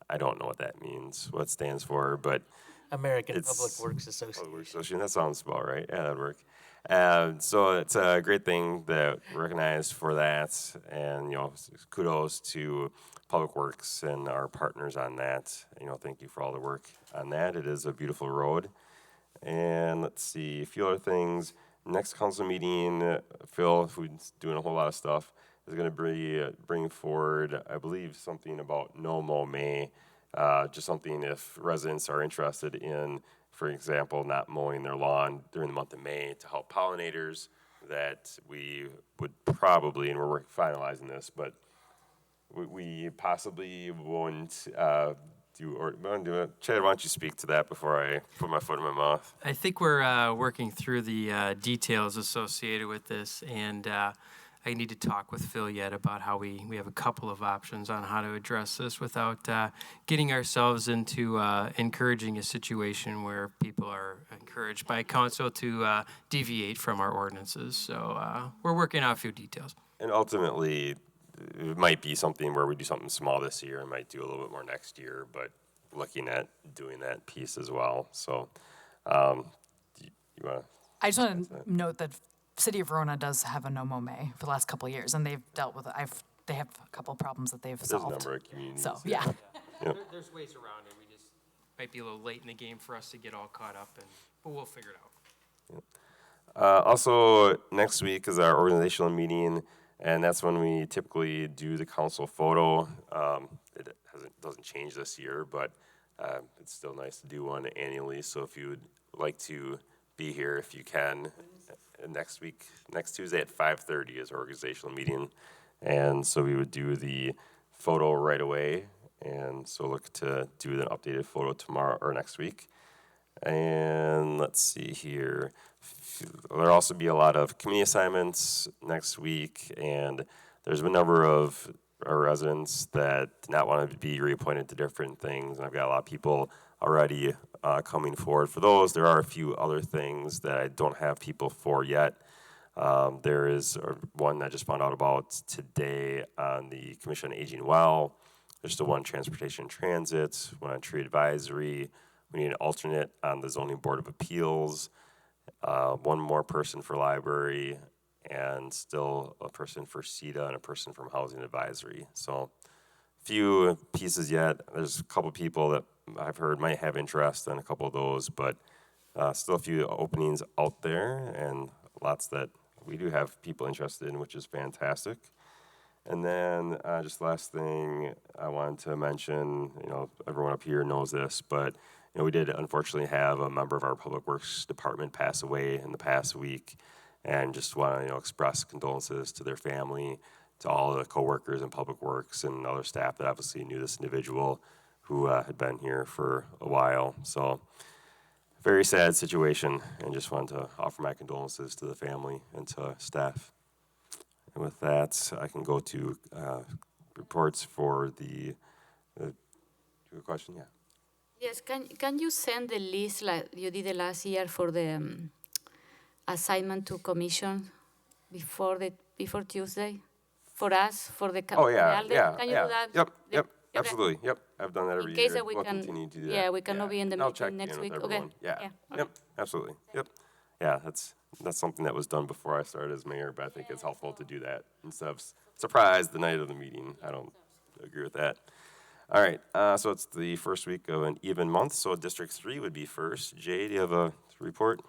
I don't know what that means, what it stands for, but American it's Public Works Association. Public Works Association. That sounds about right. Yeah, that'd work. So it's a great thing that we're recognized for that, and kudos to Public Works and our partners on that. Thank you for all the work on that. It is a beautiful road. And let's see, a few other things. Next council meeting, Phil, who's doing a whole lot of stuff, is going to bring forward, I believe, something about No Mow May. Just something if residents are interested in, for example, not mowing their lawn during the month of May to help pollinators, that we would probably, and we're finalizing this, but we possibly won't do it. Chad, why don't you speak to that before I put my foot in my mouth? I think we're working through the details associated with this, and I need to talk with Phil yet about how we have a couple of options on how to address this without getting ourselves into encouraging a situation where people are encouraged by council to deviate from our ordinances. So we're working out a few details. And ultimately, it might be something where we do something small this year and might do a little bit more next year, but looking at doing that piece as well. So you want to? I just want to note that City of Verona does have a No Mow May for the last couple of years, and they've dealt with it. They have a couple of problems that they've solved. There's a number of communities. So, yeah. Yep. There's ways around it. We just might be a little late in the game for us to get all caught up, but we'll figure it out. Also, next week is our organizational meeting, and that's when we typically do the council photo. It doesn't change this year, but it's still nice to do one annually. So if you would like to be here if you can. Next week, next Tuesday at 5:30 is our organizational meeting. And so we would do the photo right away. And so look to do an updated photo tomorrow or next week. And let's see here. There'll also be a lot of community assignments next week. And there's a number of our residents that do not want to be reappointed to different things. And I've got a lot of people already coming forward for those. There are a few other things that I don't have people for yet. There is one I just found out about today on the Commission on Aging Well. There's still one Transportation and Transit, one on Tree Advisory. We need an alternate on the Zoning Board of Appeals, one more person for Library, and still a person for CETA and a person from Housing Advisory. So few pieces yet. There's a couple people that I've heard might have interest in a couple of those, but still a few openings out there and lots that we do have people interested in, which is fantastic. And then just last thing I wanted to mention, everyone up here knows this, but we did unfortunately have a member of our Public Works Department pass away in the past week, and just want to express condolences to their family, to all the coworkers in Public Works and other staff that obviously knew this individual who had been here for a while. So very sad situation, and just wanted to offer my condolences to the family and to staff. And with that, I can go to reports for the question, yeah. Yes, can you send the list like you did the last year for the assignment to commission before Tuesday? For us, for the Oh, yeah, Can yeah, you yeah. do that? Yep, Okay. absolutely, yep. I've done that every In case year. that we We'll can, continue to do that. yeah, we cannot be in the I'll check meeting next in with week. Okay. everyone. Yeah, Okay. yep, absolutely, yep. Yeah, that's something that was done before I started as mayor, but I think it's helpful to do that instead of surprise the night of the meeting. I don't agree with that. All right, so it's the first week of an even month, so District 3 would be first. Jay, do you have a report?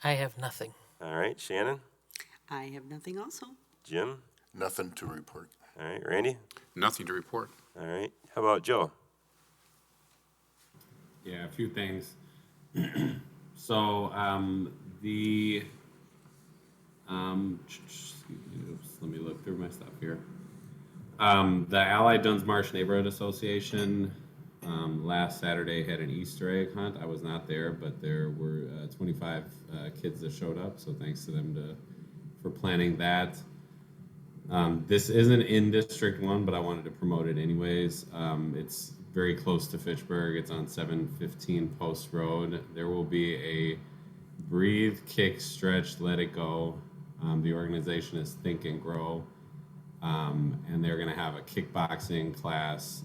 I have nothing. All right, Shannon? I have nothing also. Jim? Nothing to report. All right, Randy? Nothing to report. All right, how about Joe? Yeah, a few things. So let me look through my stuff here. The Allied Dunsmarsh Neighborhood Association last Saturday had an Easter egg hunt. I was not there, but there were 25 kids that showed up, so thanks to them for planning that. This isn't in District 1, but I wanted to promote it anyways. It's very close to Fitchburg. It's on 715 Post Road. There will be a breathe, kick, stretch, let it go. The organization is Think and Grow. And they're going to have a kickboxing class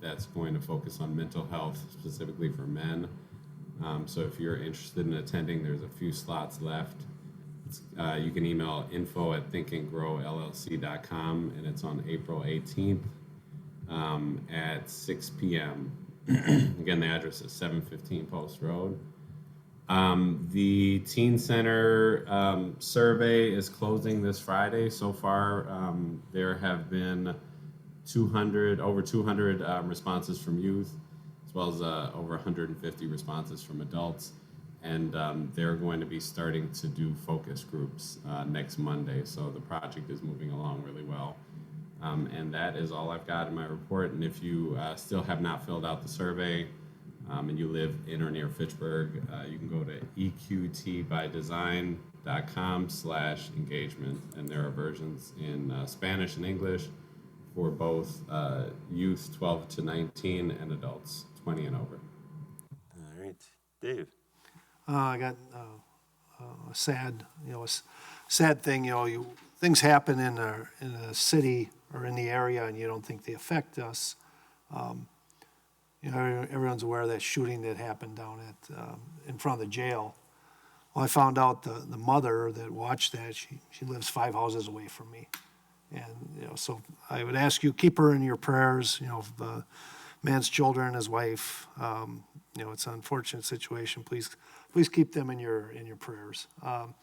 that's going to focus on mental health, specifically for men. So if you're interested in attending, there's a few slots left. You can email info@thinkandgrowllc.com, and it's on April 18th at 6 p.m. Again, the address is 715 Post Road. The Teen Center survey is closing this Friday. So far, there have been over 200 responses from youth, as well as over 150 responses from adults. And they're going to be starting to do focus groups next Monday. So the project is moving along really well. And that is all I've got in my report. And if you still have not filled out the survey, and you live in or near Fitchburg, you can go to eqtbydesign.com/engagement, and there are versions in Spanish and English for both youth 12 to 19 and adults 20 and over. All right, Dave. I got a sad thing. Things happen in a city or in the area, and you don't think they affect us. Everyone's aware of that shooting that happened down in front of the jail. Well, I found out the mother that watched that, she lives 5 houses away from me. And, so I would ask you, keep her in your prayers, the man's children, his wife. It's an unfortunate situation. Please keep them in your prayers. I'm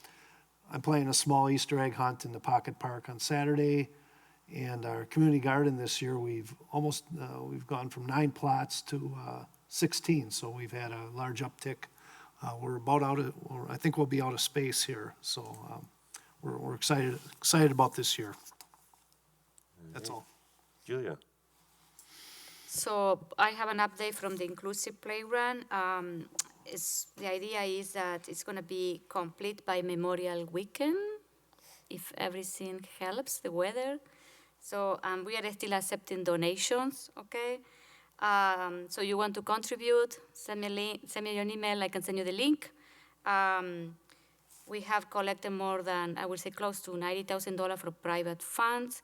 playing a small Easter egg hunt in the Pocket Park on Saturday. And our community garden this year, we've gone from 9 plots to 16. So we've had a large uptick we're about out of, or I think we'll be out of space here, so we're excited about this year. That's all. Julia? So I have an update from the Inclusive Playground. The idea is that it's going to be complete by Memorial Weekend, if everything helps, the weather. So we are still accepting donations, okay? So you want to contribute, send me an email, I can send you the link. We have collected more than, I would say, close to $90,000 from private funds.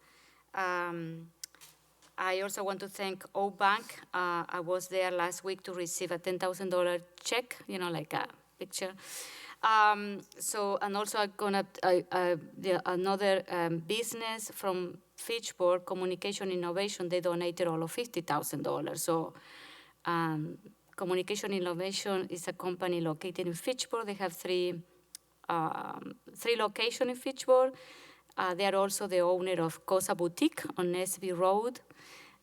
I also want to thank O Bank. I was there last week to receive a $10,000 check, like a picture. And also I'm gonna, another business from Fitchburg, Communication Innovation, they donated all of $50,000. So Communication Innovation is a company located in Fitchburg. They have three locations in Fitchburg. They are also the owner of Cosa Boutique on SB Road,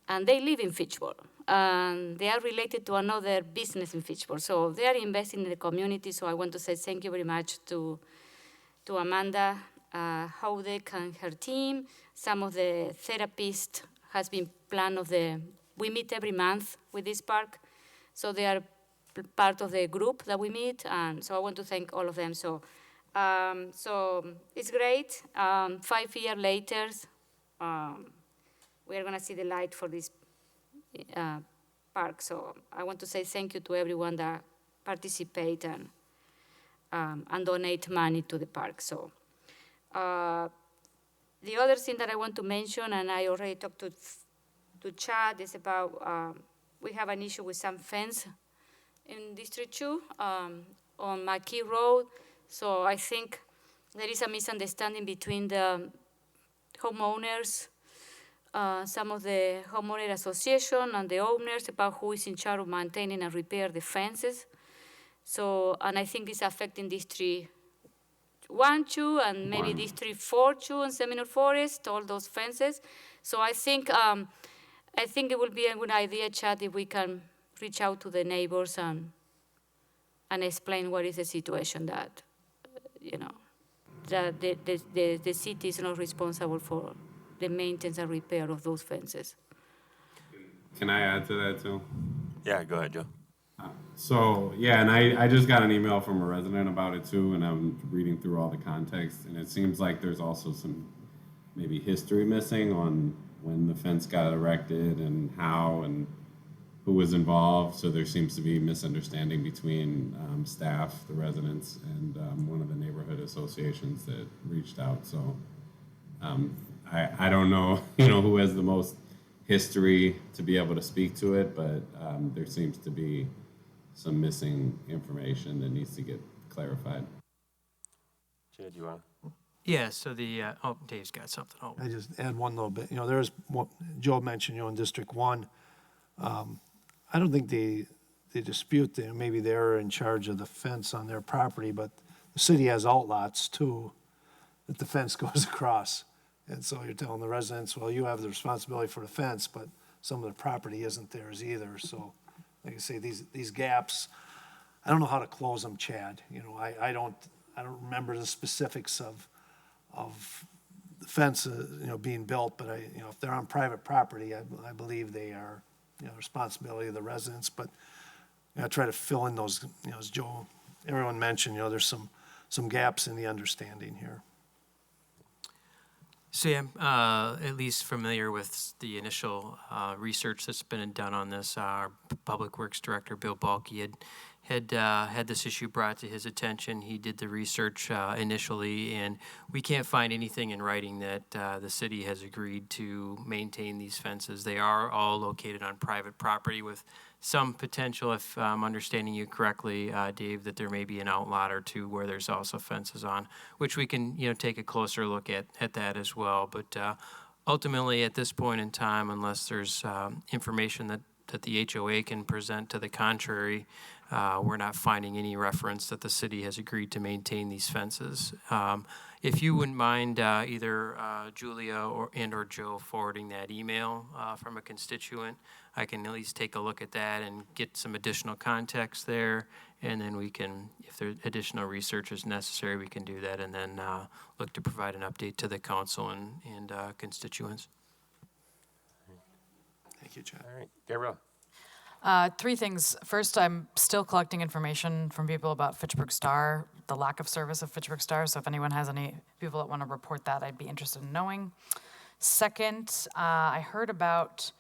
and they live in Fitchburg. And they are related to another business in Fitchburg. So they are investing in the community, so I want to say thank you very much to Amanda Hodek and her team. Some of the therapists has been planned we meet every month with this park. So they are part of the group that we meet, and so I want to thank all of them. So it's great. 5 years later, we are gonna see the light for this park. So I want to say thank you to everyone that participate and donate money to the park. So the other thing that I want to mention, and I already talked to Chad, is about we have an issue with some fence in District 2 on McKee Road. So I think there is a misunderstanding between the homeowners, some of the homeowner association and the owners about who is in charge of maintaining and repair the fences. So, and I think it's affecting District 1, 2, and maybe District 4, 2, and Seminole Forest, all those fences. So I think it would be a good idea, Chad, if we can reach out to the neighbors and explain what is the situation that, that the city is not responsible for the maintenance and repair of those fences. Can I add to that too? Yeah, go ahead, Joe. So, yeah, and I just got an email from a resident about it too, and I'm reading through all the context, and it seems like there's also some maybe history missing on when the fence got erected and how and who was involved. So there seems to be misunderstanding between staff, the residents, and one of the neighborhood associations that reached out. So I don't know, who has the most history to be able to speak to it, but there seems to be some missing information that needs to get clarified. Chad, do you want? Yeah, so Dave's got something. I just add one little bit. There's what Joe mentioned, in District 1. I don't think they dispute that maybe they're in charge of the fence on their property, but the city has outlots too that the fence goes across. And so you're telling the residents, well, you have the responsibility for the fence, but some of the property isn't theirs either. So like I say, these gaps, I don't know how to close them, Chad. I don't remember the specifics of the fence, being built, but if they're on private property, I believe they are, responsibility of the residents. But I try to fill in those, as Joe, everyone mentioned, there's some gaps in the understanding here. So yeah, I'm at least familiar with the initial research that's been done on this. Our Public Works Director, Bill Balke, had this issue brought to his attention. He did the research initially, and we can't find anything in writing that the city has agreed to maintain these fences. They are all located on private property with some potential, if I'm understanding you correctly, Dave, that there may be an outlot or two where there's also fences on, which we can, take a closer look at that as well. But ultimately, at this point in time, unless there's information that the HOA can present to the contrary, we're not finding any reference that the city has agreed to maintain these fences. If you wouldn't mind either Julia or Joe forwarding that email from a constituent, I can at least take a look at that and get some additional context there And then we can, if there additional research is necessary, we can do that and then look to provide an update to the council and constituents. Thank you, Chad. All right, Gabrielle. Three things. First, I'm still collecting information from people about Fitchburg Star, the lack of service of Fitchburg Star. So if anyone has any people that want to report that, I'd be interested in knowing. Second, I heard about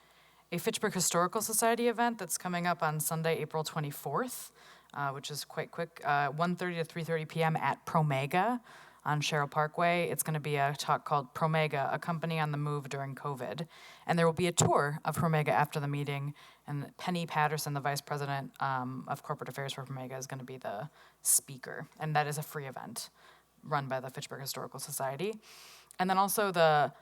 a Fitchburg Historical Society event that's coming up on Sunday, April 24th, which is quite quick, 1:30 to 3:30 p.m. at Promega on Sherrill Parkway. It's going to be a talk called Promega, a company on the move during COVID. And there will be a tour of Promega after the meeting. And Penny Patterson, the vice president of corporate affairs for Promega, is going to be the speaker. And that is a free event run by the Fitchburg Historical Society. And then also the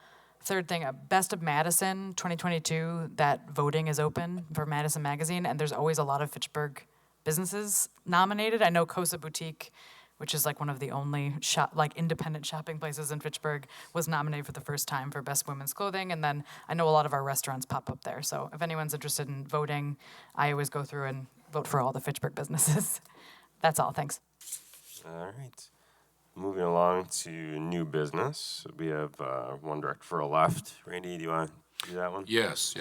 third thing, Best of Madison 2022, that voting is open for Madison Magazine. And there's always a lot of Fitchburg businesses nominated. I know Cosa Boutique, which is like one of the only independent shopping places in Fitchburg, was nominated for the first time for Best Women's Clothing. And then I know a lot of our restaurants pop up there. So if anyone's interested in voting, I always go through and vote for all the Fitchburg businesses. That's all, thanks. All right. Moving along to new business. We have one referral left. Randy, do you want to do that one? Yes.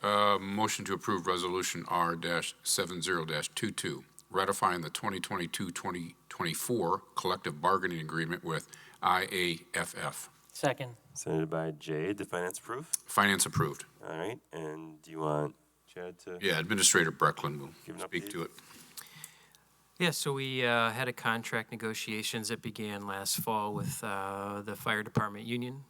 Motion to approve Resolution R-70-22, ratifying the 2022-2024 collective bargaining agreement with IAFF. Second. Submitted by Jay. Did finance approve? Finance approved. All right. And do you want Chad to? Yeah, Administrator Brecklin will Give an speak update. to it. Yeah, so we had a contract negotiations that began last fall with the fire department union.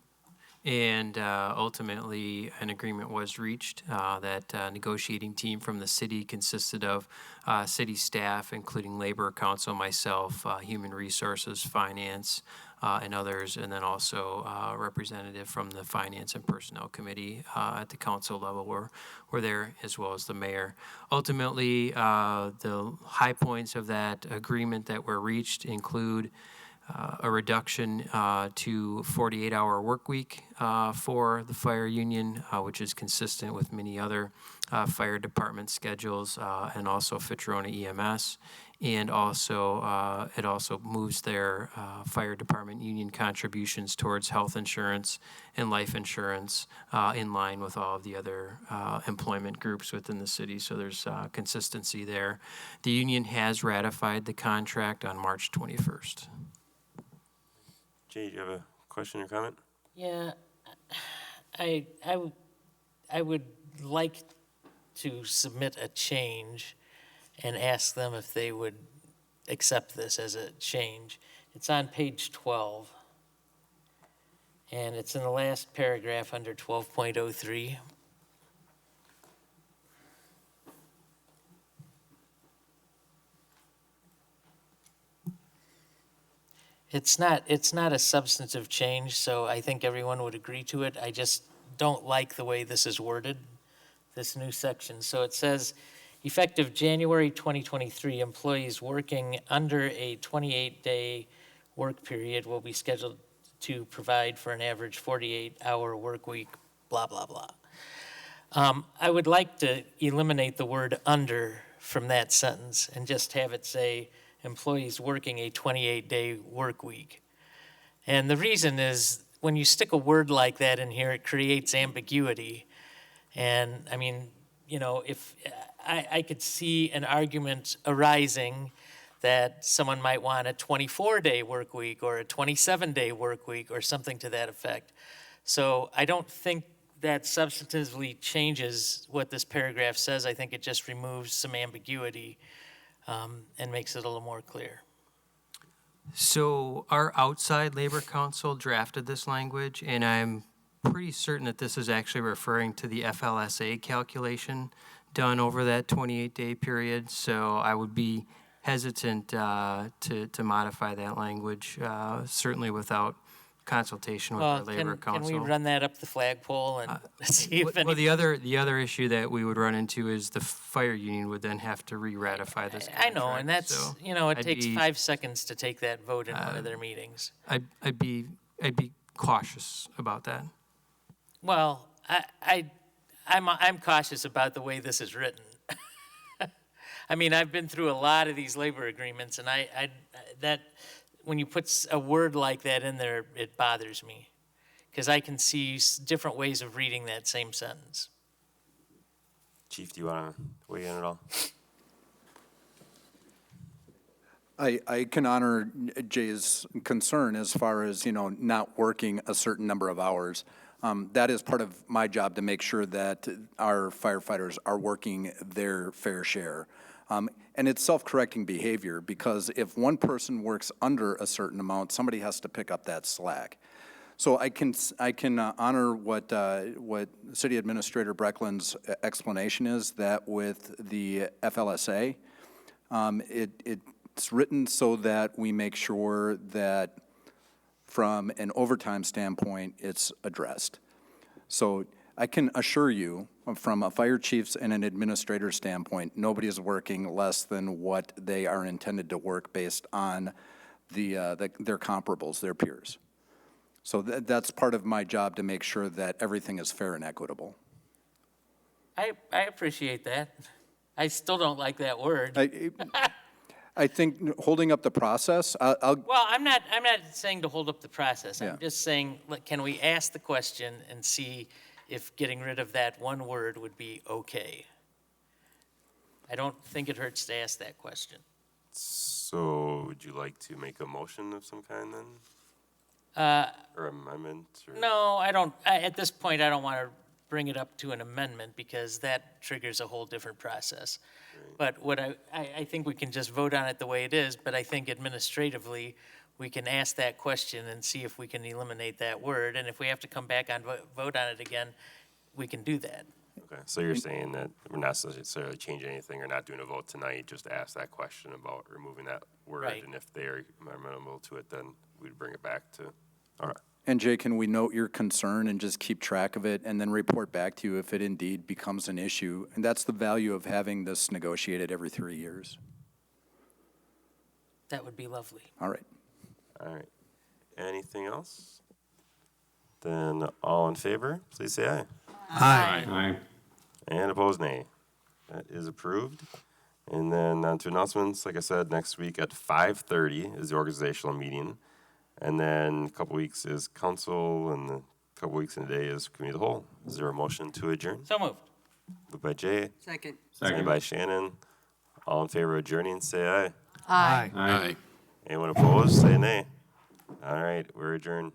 And ultimately, an agreement was reached. That negotiating team from the city consisted of city staff, including labor council, myself, human resources, finance, and others, and then also a representative from the finance and personnel committee at the council level were there, as well as the mayor. Ultimately, the high points of that agreement that were reached include a reduction to 48-hour work week for the fire union, which is consistent with many other fire department schedules, and also Fitrona EMS. And also, it also moves their fire department union contributions towards health insurance and life insurance in line with all of the other employment groups within the city. So there's consistency there. The union has ratified the contract on March 21st. Jay, do you have a question or comment? Yeah, I would like to submit a change and ask them if they would accept this as a change. It's on page 12, and it's in the last paragraph under 12.03. It's not a substantive change, so I think everyone would agree to it. I just don't like the way this is worded, this new section. So it says, effective January 2023, employees working under a 28-day work period will be scheduled to provide for an average 48-hour work week, blah, blah, blah. I would like to eliminate the word under from that sentence and just have it say, employees working a 28-day work week. And the reason is when you stick a word like that in here, it creates ambiguity. And I mean, you know, if I could see an argument arising that someone might want a 24-day work week or a 27-day work week or something to that effect. So I don't think that substantively changes what this paragraph says. I think it just removes some ambiguity and makes it a little more clear. So our outside labor council drafted this language, and I'm pretty certain that this is actually referring to the FLSA calculation done over that 28-day period. So I would be hesitant to modify that language, certainly without consultation with our labor council. Can we run that up the flagpole and see if any? Well, the other issue that we would run into is the fire union would then have to re-ratify this contract. I know, and that's, so you know, it I'd take be- 5 seconds to take that vote in one of their meetings. I'd be cautious about that. Well, I'm cautious about the way this is written. I mean, I've been through a lot of these labor agreements, and that, when you put a word like that in there, it bothers me. Because I can see different ways of reading that same sentence. Chief, do you want to weigh in at all? I can honor Jay's concern as far as, not working a certain number of hours. That is part of my job to make sure that our firefighters are working their fair share. And it's self-correcting behavior, because if one person works under a certain amount, somebody has to pick up that slack. So I can honor what City Administrator Breckland's explanation is, that with the FLSA, it's written so that we make sure that from an overtime standpoint, it's addressed. So I can assure you, from a fire chief's and an administrator's standpoint, nobody is working less than what they are intended to work based on their comparables, their peers. So that's part of my job, to make sure that everything is fair and equitable. I appreciate that. I still don't like that word. I think holding up the process, Well, I'm not saying to hold up the process. I'm just saying, can we ask the question and see if getting rid of that one word would be okay? I don't think it hurts to ask that question. So would you like to make a motion of some kind then? Or amendment? Or? No, I don't. At this point, I don't want to bring it up to an amendment, because that triggers a whole different process. Right. But what I think we can just vote on it the way it is, but I think administratively, we can ask that question and see if we can eliminate that word. And if we have to come back and vote on it again, we can do that. Okay, so you're saying that we're not necessarily changing anything or not doing a vote tonight, just ask that question about removing that word. Right. And if they're amenable to it, then we'd bring it back to, all right. and Jay, can we note your concern and just keep track of it, and then report back to you if it indeed becomes an issue? And that's the value of having this negotiated every 3 years. That would be lovely. All right. All right. Anything else? Then all in favor, please say aye. Aye. Aye. And opposed, nay. That is approved. And then on to announcements. Like I said, next week at 5:30 is the organizational meeting. And then a couple weeks is council, and a couple weeks in a day is committee of the whole. Is there a motion to adjourn? So moved. Moved by Jay. Second. Seconded by Shannon. All in favor of adjourning, say aye. Aye. Aye. Anyone opposed, say nay. All right, we're adjourned.